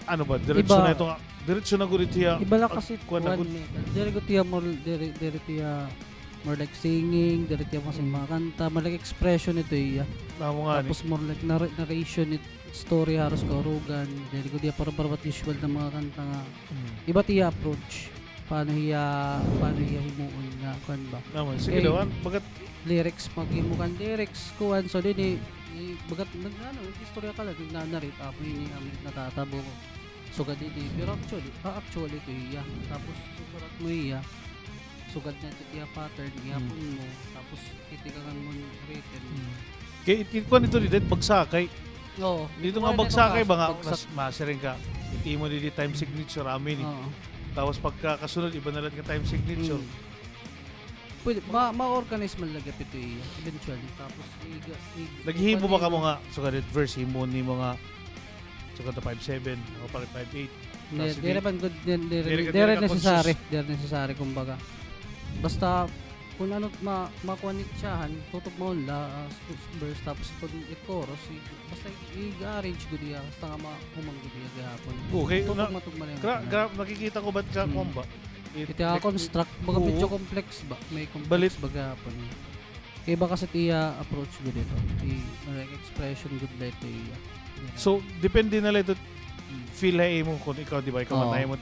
ano ba diretso Iba- na ito nga diretso na gud itiya Iba lang kasi kuan na quad gud metal. Diri ko tiya mo diri tiya more like singing, direct yung kasi mga kanta, more like expression ito iya. Namo nga ni. Tapos more like narration it, story haros kaurugan, dili ko diya para usual na mga kanta nga. Iba tiya approach. Paano hiya himuon nga kan ba? Namo, sige Okay. daw, bagat Lyrics maghimukan lyrics kuan so din bagat nagano istorya ka lang nagnanarate apo ini amin natatabo ko. Sugad din pero actually ito iya. Tapos susurat mo iya. Sugad na ito iya pattern ihapon mo tapos titigangan mo written. kay ikon ito di bagsakay. Oo. Dito nga bagsakay ba nga mas masiring ka. Iti mo di time signature amin. Oo. Tapos pagka kasunod iba na lang ka time signature. Pwede ma-organize man lagi ito iya eventually tapos Naghihimo ba ka mo nga so kadit verse himo ni mga so kada 57 o pala 58. Dire man good Dire dire ka necessary kumbaga. Basta kung ano makuanit siyahan tutok mo la verse tapos pag i-chorus basta i-arrange gud iya basta nga humang gud iya gihapon. Okay, Tutok matugma na nakikita ko ba't ka komba? Ito construct baga Oo. medyo complex ba may Balit. complex baga hapon. Kaya ba kasi tiya approach gud ito. Like expression gud like iya. So depende na lang ito feel hay mo kung ikaw di ba ikaw Oo. matay mo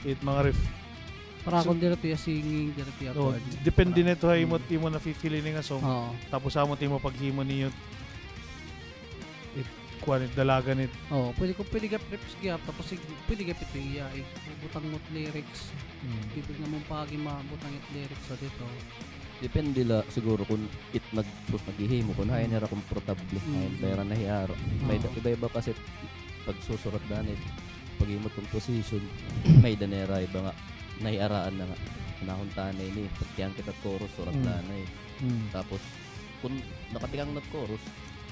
it mga riff. Para So- kung dito tiya singing, dito tiya No, kuan. depende na ito hay mo mo na feel nga song. Oo. Tapos amo timo paghimo niyo it kuan dalaga nit. Oo, pwede ka preps gyap tapos pwede ka pito iya butang mo lyrics. Bibig na mong pagi mabutang it lyrics sa dito. Depende la siguro kung maghihimo kung hayan nira komportable. Hayan bayran na hiyaro. May Oo. iba-iba kasi pag susurat danit paghimot composition may danera iba nga nahiaraan na nga nahuntanay ni pagtiyang kita chorus surat danay. Tapos kung nakatikang na chorus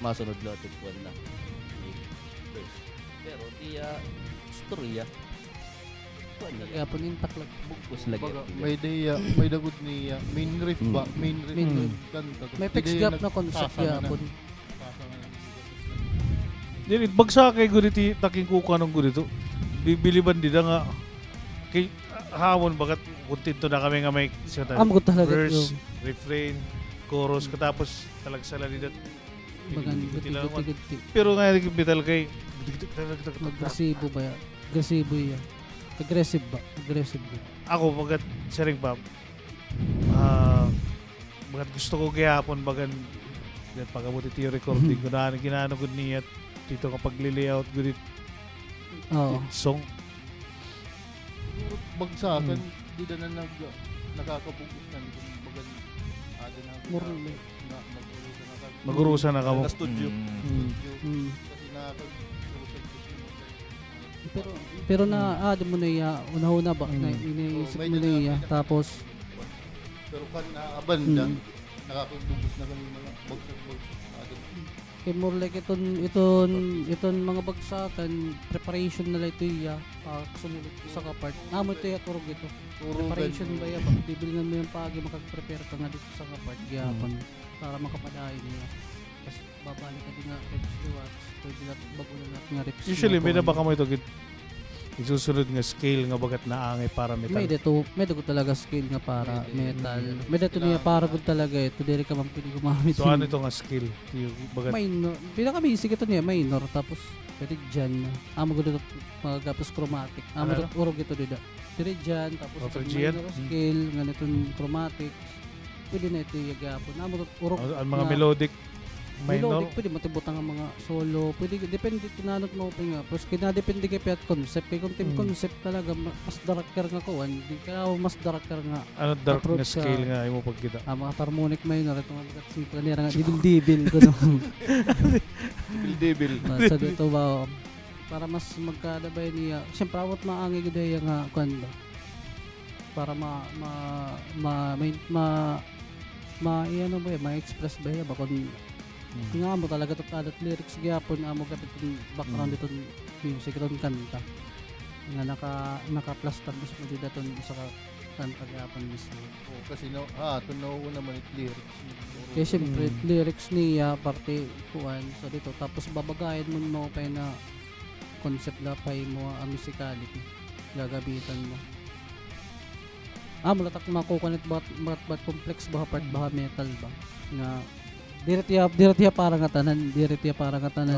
masunod lang ito kuwan na verse. Pero tiya storya kuwan na Kaya po intact lang. bugos lagi. Baga, may idea, may dagod niya. Main riff ba? Main riff. Main ng riff. kanta. May fixed gap na concept gyapon. Dili bagsakay gud iti taking kuka nung gud ito. Bibiliban di nga kay hamon bagat kontento na kami nga may Amo ko talaga verse, yung refrain, chorus katapos talagsala ni dat. bagan Bilang- guti. Pero nga bital kay Agresibo ba ya? Agresibo iya. Aggressive ba? Aggressive ba? ako bagat sering pa bagat gusto ko gihapon bagan pagabot iti yung recording ko na ginano gud niya dito kapag layout gud it Oo. song Bagsakan, di na nakakabugos na nito. Bagan, ada na. Murli. magurusa na kamo. Sa studio. Mm. Kasi nakakabugos Pero na mo na iya una-una ba na Oo, iniisip may mo na dala- iya may dala- tapos Pero kan naabanda, Mm. nakakabugos na kami mga bagsak-bagsak. Ada na. kay more like iton mga bagsakan preparation na lang ito iya sumulit ko sa kapart amo ito iya turog ito preparation ba iya ba bibilingan mo yung pagi makag-prepare ka nga dito sa kapart gyapon para makapadayon niya tapos babalik ka din nga reps liwats pwede na bago na natin nga reps Usually may na na baka mo ito gid isusunod nga scale nga bagat naangay para metal. may dito talaga skill nga para May metal may dito niya para good talaga ito diri ka man pwede gumamit So ano ito nga skill? Yung bagat minor pinaka basic ito niya minor tapos pwede dyan amo ko dito magapos chromatic amo Ano? dito urog ito dito dire dyan tapos Oh, itong Phrygian? minor scale ganitong chromatics pwede na ito yung amo dito urog ang mga na- melodic minor. melodic pwede matibutang ang mga solo pwede depende tinanot mo pa nga pero kinadepende kay Piat concept kay kung team concept talaga mas darker nga kuan di ka mas darker nga Ano dark nga approach sa- scale nga imo pagkita. mga harmonic minor ito mga simple nira nga dibil ko no Devil. sa dito ba para mas magkadabay niya siyempre awat maangi gud ay nga kuan ba para ano ba ma-express ba ya ba kung nga mo talaga ito alat lyrics gyapon amo kapit yung background ito music itong kanta nga naka-plus tab mismo dito itong isa ka kanta gyapon mismo Oo, kasi tunaw ko naman it lyrics. kaya siyempre lyrics niya parte kuan so dito tapos babagayan mo pa na concept lapay mo ang musicality gagabitan mo Mulatak mga coconut bat complex ba part ba metal ba nga diretiya para nga tanan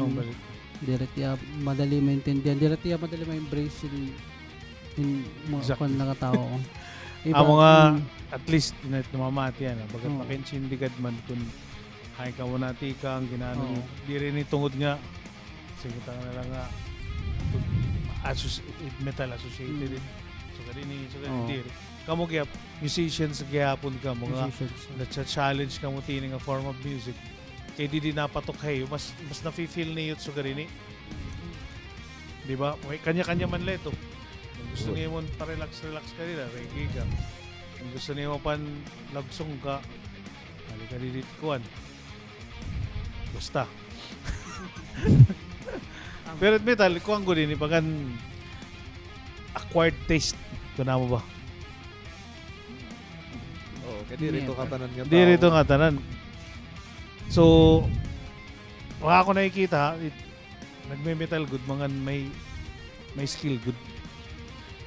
Oo, balik. diretiya madali maintindihan diretiya madali ma-embrace in mga Exactly. kung nakatao. Amo nga, mm, at least namamati yan. Bagat Oo. makinsindigad man kung hay ka wala ka ang ginano. Oo. Di rin itungod nga. Sige ta na lang nga. Metal associated. So kadini, Oo. diri. Kamo gyap musicians gyapon ka mo nga. musicians. Na-challenge ka mo tining a form of music. Kay di napatok kayo. Mas na-feel niyo so kadini. Di ba? May kanya-kanya man leto. Kung gusto niyo mo pa-relax ka nila, reggae ka. Kung gusto niyo mo pan love song ka, halika dito kuan. Basta. Pero at metal, kuang ko din, ipagan acquired taste. Ito na mo ba? Oo, kaya di rito katanan nga Hindi rito nga tanan. So, wala ako nakikita, nagme-metal good, mga may skill good.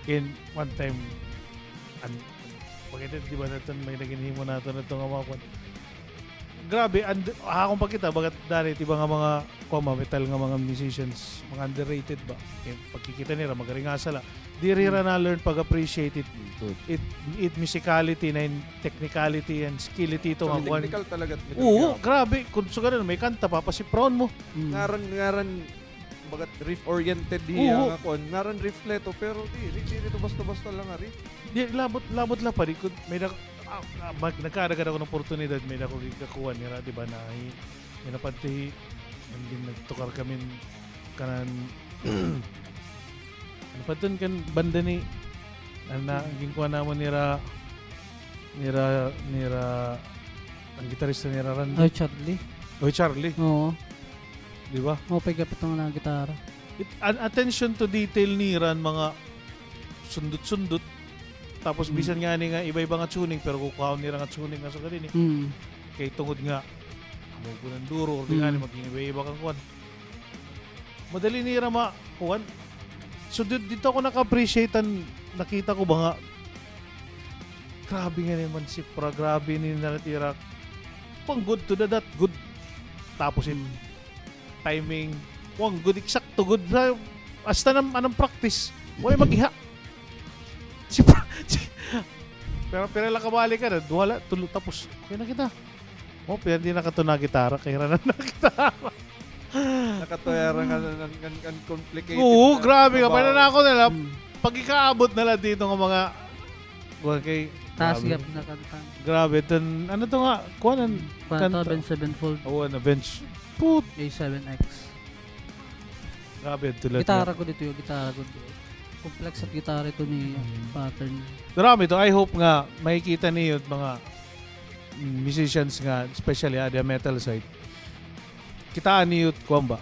And one time, pagkita, di ba natin may naginhimo natin ito nga mga kwan. Grabe, akong pagkita, bagat dali, iba nga mga metal nga mga musicians, mga underrated ba? Kaya pagkikita nila, magaling nga sala. Di rira na learn pag-appreciate it musicality na in technicality and skillity ito So, nga kwan. technical talaga. Oo, grabe. Kung so ganun, may kanta, papasipron mo. Mm. Ngaran, bagat riff-oriented Oo. diya nga kon. Ngaran riff leto, pero di rito basta-basta lang nga riff. Di, labot la pa. Di, may nagkaragad ako ng oportunidad, may ako kakuha nila, di ba, na minapanti, hindi nagtukar kami kanan, ano pa dun kan banda ni, na, ang gingkuha naman nira, ang gitarista nira Randy. Ay, Charlie. Oy, Charlie, Oo. di ba? Pagkapit ng mga gitara. Attention to detail ni Ran, mga sundot-sundot. Tapos bisan nga ni nga iba-iba nga tuning pero kukuha nila nga tuning nga sa kanini. Mm. Kay tungod nga amo ko ng duro or di nga ni maging iba-iba kang kuwan. Madali nira kuwan. So dito ako naka-appreciate nakita ko ba nga grabe nga naman si Pra, grabe ni natira pang good to the dot good. Tapos timing wang good eksakto good hasta anong practice wala mag-iha pero lang kabali ka na wala tulo tapos okay na kita pero hindi nakatuna gitara kaya na gitara Nakatuyara nga ng complicated. oo na grabe ka trabaho. na ako nila pag ikaabot nila dito ng mga kay Taas grabe. gap na kanta. Grabe ano to nga kuwanan Kanta Kanta. Ben Sevenfold na bench put A7X. grabe tulad Gitara ko dito yung gitara ko. Complex at gitara ito ni pattern. Marami to. I hope nga makikita niyo mga musicians nga, especially the metal side. Kitaan niyo kuwan ba?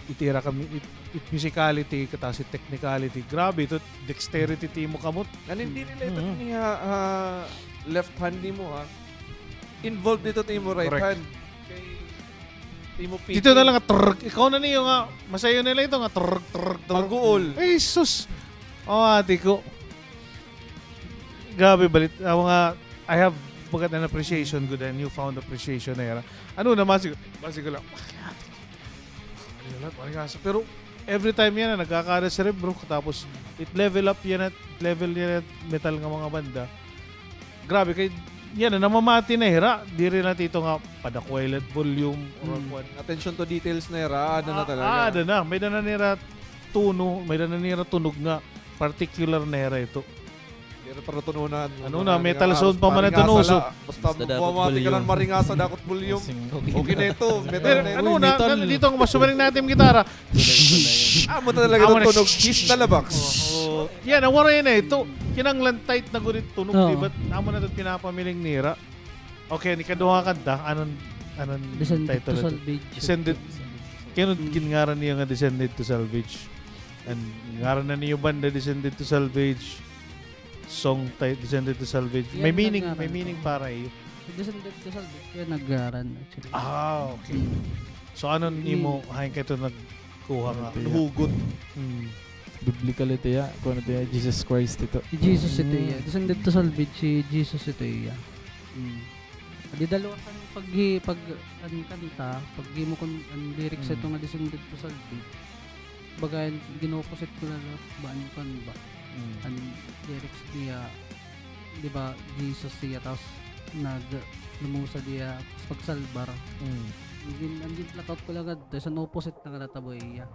Itira kami it musicality, katasi technicality. Grabe ito, dexterity ti mo kamot. Hindi nila ito Mhm. niya left hand ni mo ha. Involved dito ti mo right Correct. hand. Kay ti mo picking. Dito na lang nga, ikaw na niyo nga, masayo nila ito nga, trrg. Mag-uol. Ay, sus! Ate ko. Grabe, balit. I have bagat an appreciation, good and newfound appreciation na yara. Ano na, masig ko lang, pero every time yan na nagkakara cerebro, tapos it level yan at metal nga mga banda. Grabe, kay yan na namamati na hira. Di rin natin ito nga padakwilet volume or what. Attention to details na yara. Ano na talaga. Ada na. May dana nira tuno, may dana nira tunog nga particular na hira ito. Pero tarutununan. Ano na, metal sound pa man na tunuso. Basta Basta dapat bumamati ka ng volume. maringasa, dakot volume. Okay na ito. Metal Pero na ito. ano na, dito ang masumaling natin yung gitara. Mo talaga Amo ng na- tunog. His na labox. Oh, yan, ang wala yun eh. Ito, kinanglan tight na gunit tunog, Oo. diba? Amo na ito pinapamiling nira. Okay, ni kaduha kanta. Anong Descended to title ito? Salvage. Descended. Kingaran niya nga Descended to Salvage. And ngaran na niyo banda Descended to Salvage. Song title Descended to Salvage. Yan May lang meaning, ngaran may ko. meaning para iyo. Descended to Salvage. Yan naggaran actually. Okay. So anon imo hain ka ito nagkuha nga. Hugot. biblical ito ya. Kung ano ito ya, Jesus Christ ito. Si Jesus ito iya. Descended to salvage si Jesus ito iya. Di dalawa kan pag an kanta, pag mo kun ang lyrics ito nga descended to salvage. Bagay ginoposit ko na ba an kan ba? Ang lyrics niya, di ba, Jesus siya, tapos lumusa niya pagsalbar. Andin platout ko lang agad, tapos ang opposite na kanatabo iya.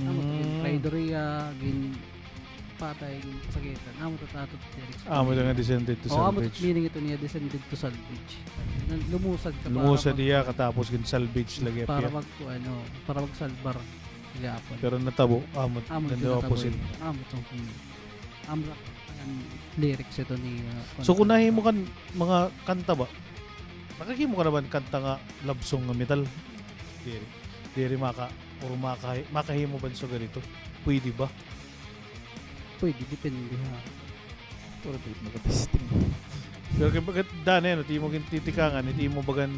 Amo to, traitor iya, gin patay, gin pasakitan. Amo to tatot lyrics. Amo ito nga descended to amo to salvage. meaning ito niya, descended to salvage. Lumusad ka Lumusa diya katapos kin salvage lagi para apya. para magsalbar. Gapon. Pero natabo, amo Amo to nando natabo opposite. iya. Amo to. Amo ang lyrics ito ni So kung nahimo kan mga kanta ba? Nakahimo ka naman kanta nga love song nga metal? Diri makahimo ba sa ganito? Pwede ba? pwede depende ha. Puro dito nakatesting. Pero kaya bagat daan yan, ti mo titikangan, ti mo bagan,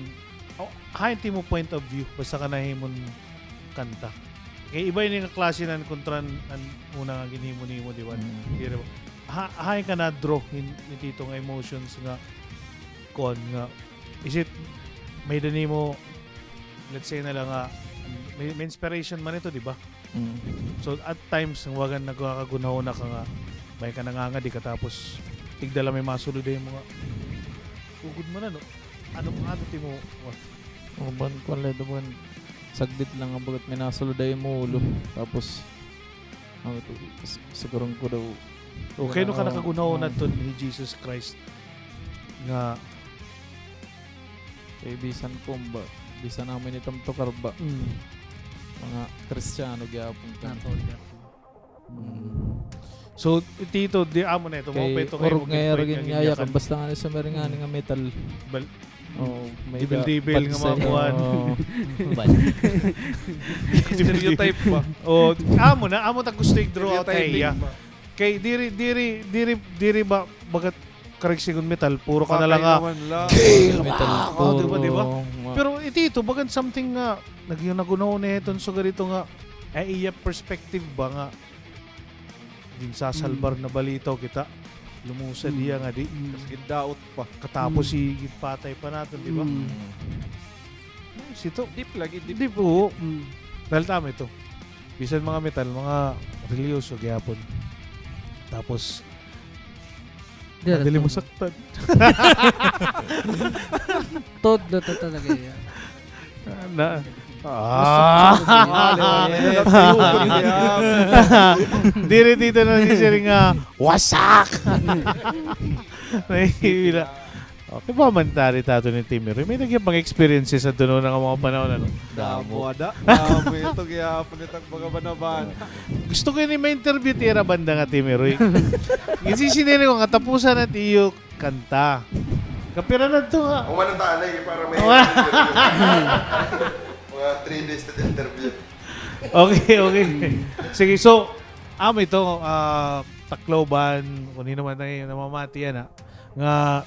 ti mo point of view, basta ka nahimon kanta. Kaya iba yun yung klase ng kontra ang una nga ginhimo-nimo, di ba? Diri ba? Hay ka na draw ni tito nga emotions nga kon nga. Is it, may dani mo, let's say na lang nga, may inspiration man ito, di ba? So at times, ang wagan nagkakagunaw na ka nga, may ka nanganga, di ka tapos tigdala may masulod yung mga ugod mo na, no? Ano ti mo? O ban ko lang naman saglit lang ang bagat may nasulod ay mo ulo. Tapos ano to, sigurong ko daw Okay, no ka nakagunaw na to ni Jesus Christ nga kay bisan ko ba bisan namin itong tukar ba mga Kristiyano gyapon ka. So tito di amo na ito mo Kay peto orog nga rin ngaya kan basta nga sa maringan nga metal. Bal- Oh, may Dibil-dibil nga mga kuwan. Stereotype ba? O amo ta gusto i-draw out kay iya. Kay diri ba bagat correction metal puro ka na lang nga. metal. Oh, diba? Pero itito bagan something nga nagunaw na iton so ganito nga ay iya perspective ba nga din sasalbar na balito kita lumusa diya nga di Tapos gindaot pa. katapos si patay pa natin di ba nice ito Deep lagi, deep. di po dahil tama ito bisan mga metal mga religyoso gyapon tapos dili mo saktan Todo to talaga yan. na diri dito na si Sir nga wasak nahihila okay pa man tari tato ni Timmy may nagyang pang experiences sa doon ng mga panahon ano Damo ada. Damo ito kaya punitang mga banaban. gusto ko yun may interview tira banda nga Timmy Roy kasi sinili ko nga tapusan at iyo kanta kapira na to nga Umanong tanay para may mga 3 days na interview. okay. Sige, so, ito, Tacloban, kung hindi naman tayo namamati yan, nga,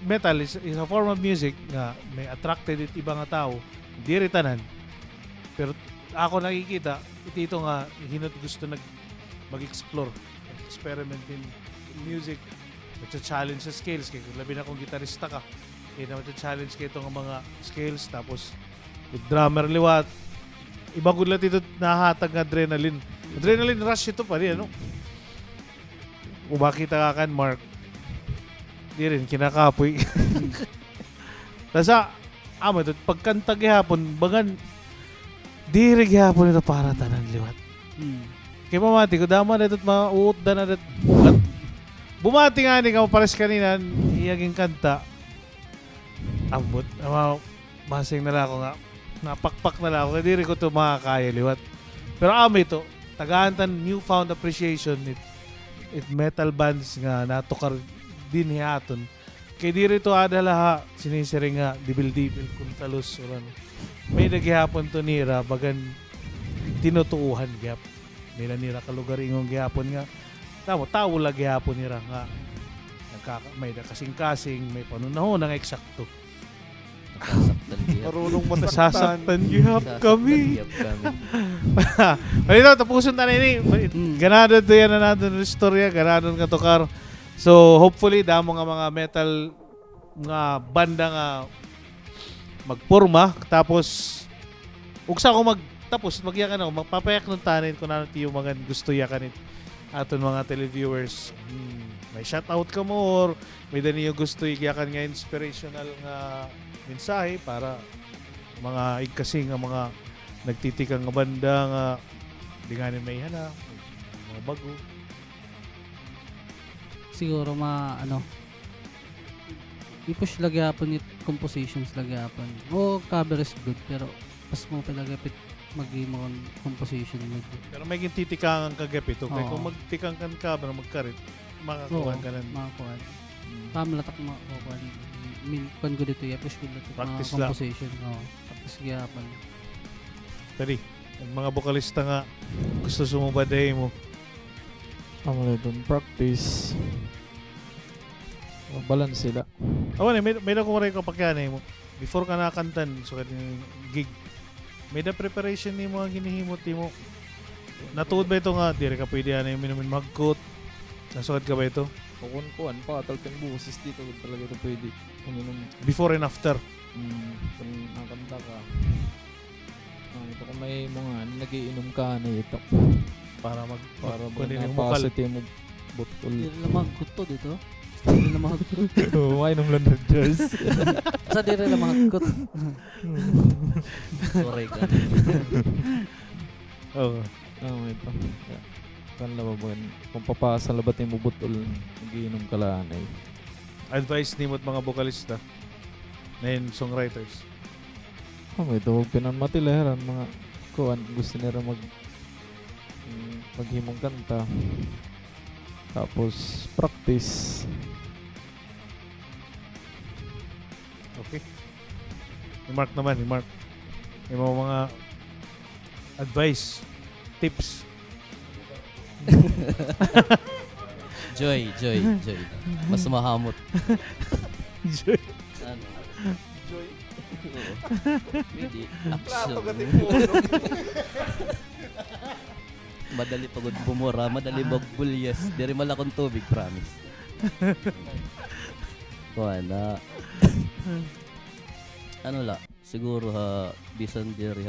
metal is a form of music nga may attracted it ibang nga tao, hindi ritanan. Pero ako nakikita, ito nga, hinot gusto mag-explore, experiment in music, challenge sa skills, kaya labi na kung gitarista ka, kaya naman challenge kayo itong mga skills, tapos with drummer liwat, iba ko lang dito nahatag ng adrenaline. Adrenaline rush ito pa rin, ano? Kung makita ka kan, Mark, di rin, kinakapoy. Tapos ito, pagkanta gihapon, bagan, di rin gihapon ito para tanan liwat. Kaya mamati ko, dama na ito't mauut na ito't bukat. Bumati nga ni ka, pares kanina, iyaging kanta, ambot, masing na lang ako nga, napakpak na lang ako, hindi rin ko ito makakaya liwat. Pero ito, tagahantan newfound appreciation it metal bands nga natukar din hiaton. Kaya di rin ito adala sinisiring nga dibil-dibil kung talus or ano. May naghihapon to nira, bagan tinutuuhan gap. May nanira ka lugar ingong gihapon nga. Tao lang gihapon nira nga. May kasing-kasing, may panunahon ng eksakto. Nakasaktan Marunong masaktan. Nasasaktan gihap kami. Sasaktan kami. Malito, tapusin na ini. Ganado to yan na natin ng istorya. Ganado nga to kar. So, hopefully, damo nga mga metal nga banda nga magporma. Tapos, uksa ko tapos magyakan ako, magpapayak ng tanin kung ano yung mga gusto yakan aton mga televiewers. May shoutout ka mo or may dani yung gusto yakan nga inspirational nga mensahe para mga igkasing nga mga nagtitikang nga banda nga di nga may hana, mga bago. Siguro i-push lagi hapon yung compositions lagi hapon. Cover is good pero pas mo palagapit mag-mo composition mo. Pero may gintitikang ang kagapit. Okay? Oo. Kung magtikang kan ka, magkarit, makakuha ka ng makakuha. Pamlatak mo kukuha. Kung ko dito, i-push ko dito Practice mga lang. composition. Practice lagi hapon. Tari. Ang mga bokalista nga gusto sumubaday mo. Tama doon, practice. Balance sila. Awan may akong rin kapag yan mo. Before ka nakantan, so gig, may da preparation ni mo ang ginihimot mo. Natuod ba ito nga? Di rin ka pwede yan yung minumin magkot. Nasukat ka ba ito? Kukuan pa, talping busis dito talaga ito pwede. Uminom. Before and after. Kung nakanta ka. Ito kung may mga nagiinom ka na ito. Para Para kunin yung bukal. positive mo butol. Hindi nila mahagkot to dito. Hindi nila mahagkot. Mainom lang ng Diyos. Sa di nila mahagkot. Sorry ka. Oo. Ito. Kan lababan. Kung papasa labatin mo butol, nagiinom ka lang ay. Advice ni mo't mga bokalista na yun, songwriters. Ito, huwag pinanmatileran mga kuan. Gusto nila maghimong kanta. Tapos, practice. Okay. I-mark naman, i-mark. May mga advice, tips. Joy. Mas mahamot. Ano? Joy. Oo. Pwede. Plato ka Action. tipuno. Madali pagod bumura, madali magbulyas. Diri malakong tubig, promise. Kuha ano la, siguro bisan diri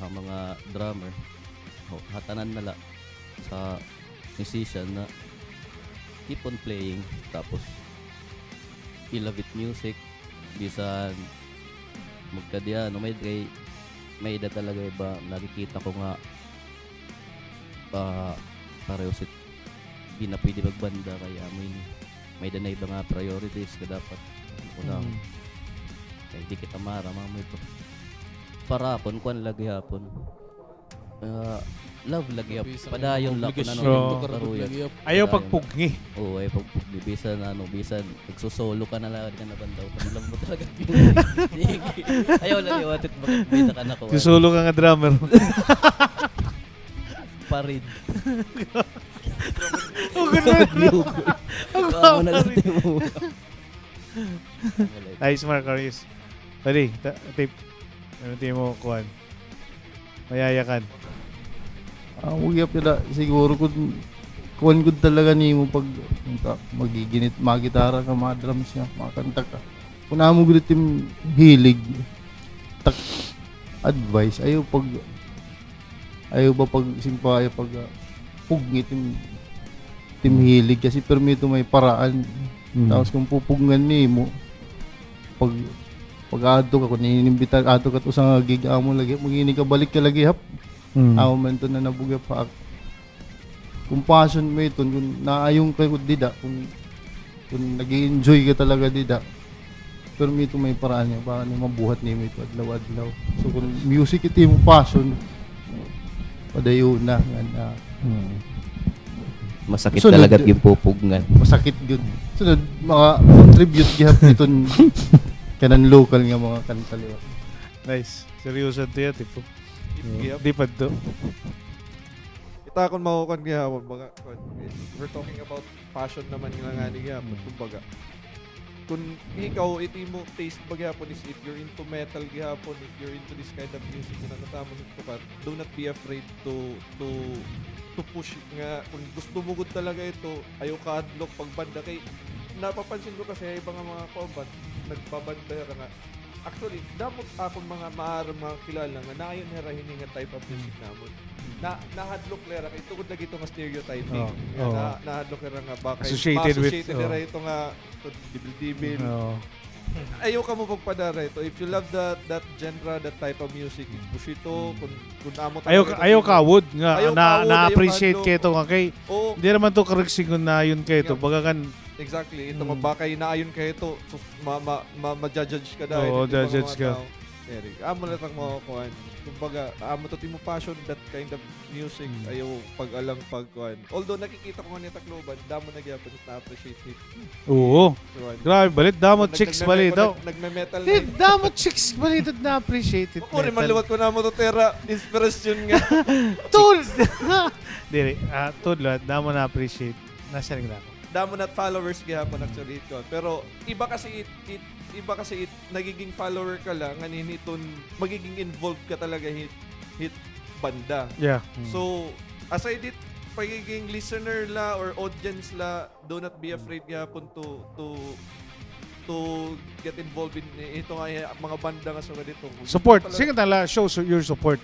mga drummer. Hatanan na la sa musician na keep on playing tapos ilabit music bisan magkadiyan may ida talaga ba nakikita ko nga pareho sit di na pwede magbanda kaya may danay ba nga priorities ka dapat unang kaya di kita marama mo ito para hapon kuan lagi hapon love lagi hapon padayon lang kung ano karuya Ayaw pagpugni. oo ay bisan bisan nagsusolo ka na lang ka na bandaw panilang mo talaga ayaw lang iwatit makikita ka na ko Susulo ka nga drummer. parid Oh, ganun. Kamu na lang mo. Nice, Mark Arias. Tadi, tip. Ano tayo mo, kuhan? Mayayakan. Ugyap nila siguro kung good talaga ni mo pag magiginit magitara ka mga drums niya mga kanta ka kung mo gulit yung hilig advice ayaw ba pag simpa ayaw pag pugngit yung team hilig kasi permito may paraan tapos kung pupugngan ni mo pag ato ka kung inimbitan ato ka to sa gig amo lagi magini ka balik ka lagi hap ako man to na nabuga pa kung passion mo ito kung naayong kayo dida kung nag-enjoy ka talaga dida pero may ito may paraan niya para ni mabuhat niyo ito adlaw-adlaw so kung music ito yung passion padayo na Masakit Sunod. talaga yung pupugngan. masakit yun sunod mga tribute gihap ito kanan local nga mga kanta liwa. Nice. Seryoso ito yan, tipo. Gihap. Di pa ito. Kita kung makukuha niya mga we're talking about passion naman nga ni gihapon kumbaga kung ikaw iti mo taste ba gyapon is if you're into metal gyapon, if you're into this kind of music na natamo nito ka, do not be afraid to push nga kung gusto mo gud talaga ito, ayaw ka adlock pag banda kay napapansin ko kasi ibang mga combat nagbabanda ka nga. Actually, damot akong mga maaram mga kilala nga naayon hera hini nga type of music namon. Nahadlok lera kay tungod lagi ito nga stereotyping. Nahadlok lera nga baka Associated with, lera ito nga dibil-dibil. Ayaw ka mo pagpadara ito. If you love that genre, that type of music, push ito. Kung amo Ayaw ka wood nga Ayaw kawod, na-appreciate ayaw kayo ito nga kay Oo, hindi naman to karegsingon na yun kayo ito. Baga kan exactly. Ito mabakay na ayon kayo ito. So, ma-judge ka dahil. Oo, hindi ba judge mga ka. tao. Eric, amo na tang mga kuhan. Kumbaga, amo to timo passion that kind of music. Ayaw pag-alang pagkuhan. Although nakikita ko nga niya Tacloban, damo na gyapon na-appreciate it. oo. Kuhan. Grabe balit damot chicks balit daw. Nagme-metal Hindi, damot chicks balit na-appreciate it. Ako rin maluwat ko na mo to Tera. Inspiration nga. Tul! Dili, tudlot, damo na-appreciate. Nasa rin ako. Damo na followers gyapon actually ito. Pero iba kasi nagiging follower ka lang nganin iton magiging involved ka talaga hit banda. Yeah. So aside it pagiging listener la or audience la, do not be afraid gyapon to get involved in ito nga mga banda nga sa dito. Support. Sige tala, show your support.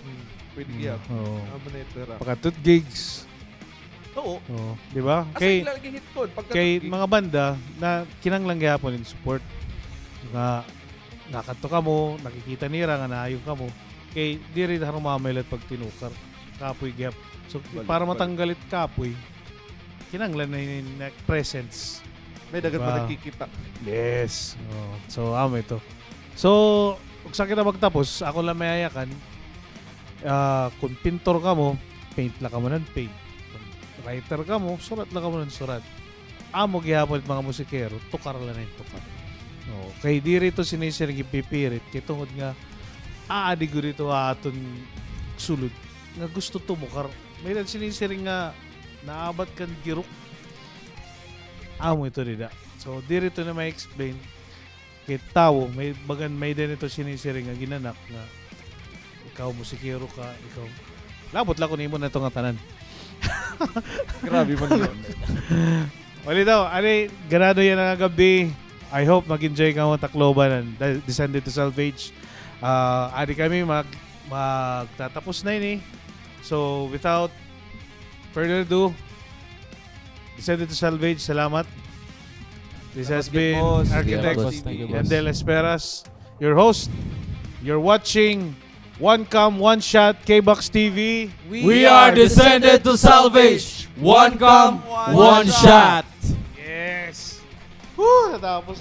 Pwede gyapon. Oo. Amo na ito ra. Pagkatut gigs. Oo. Oo. Di ba? Aside lagi hit ko pagka Kay mga banda na kinanglang gyapon in support. Nga nakanto ka mo, nakikita nira nga naayong ka mo. Kay di rin harong mamailat pag tinukar. Kapoy gyap. So para matanggalit kapoy, kinanglan na yung presence. may dagat Diba? pa nakikita. Yes. Oh. So ito. So kung sa kita magtapos, ako lang may ayakan. Kung pintor ka mo, paint lang ka mo ng paint. Kung writer ka mo, surat lang ka mo ng surat. Amo gihapon mga musikero, tukar lang na yung tukar. Oh, kay di rito sinisirgi pipirit, kay tungod nga aadi ko rito aton sulod nga gusto tumukar. May lang sinisiring nga naabat kan girok. Amo ito nila. So di rito na may explain kay tao, may bagan may din ito sinisiring nga ginanak nga ikaw musikero ka, ikaw. Labot lang ko nimo na ito nga tanan. Grabe man yun. Wali daw, ali, ganado yan ang gabi. I hope mag-enjoy ka mo Tacloban and Descended to Salvage. Adi kami magtatapos na yun eh. So, without further ado, Descended to Salvage, salamat. This has been boss. Architect Boss, thank you, boss. Yandel Esperas, your host. You're watching One Cam, One Shot, K-Box TV. We are descended to salvage. One come, one shot. Yes! Woo! Natapos.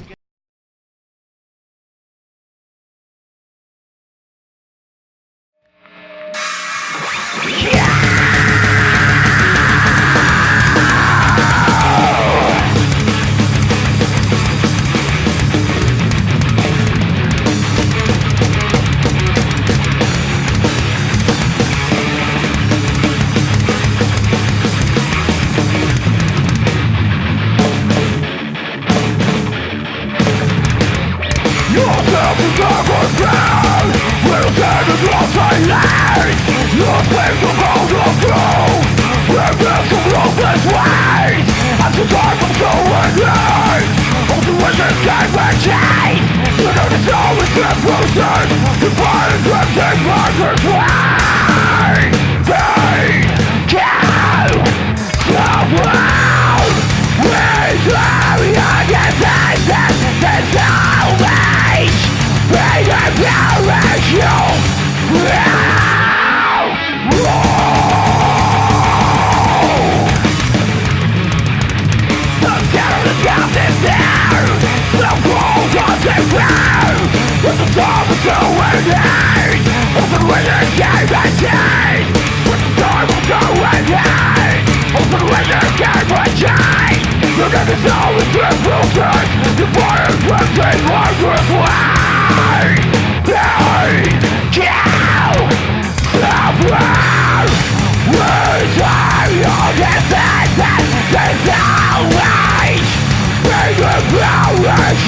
Salvage!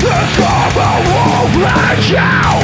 The summer will let you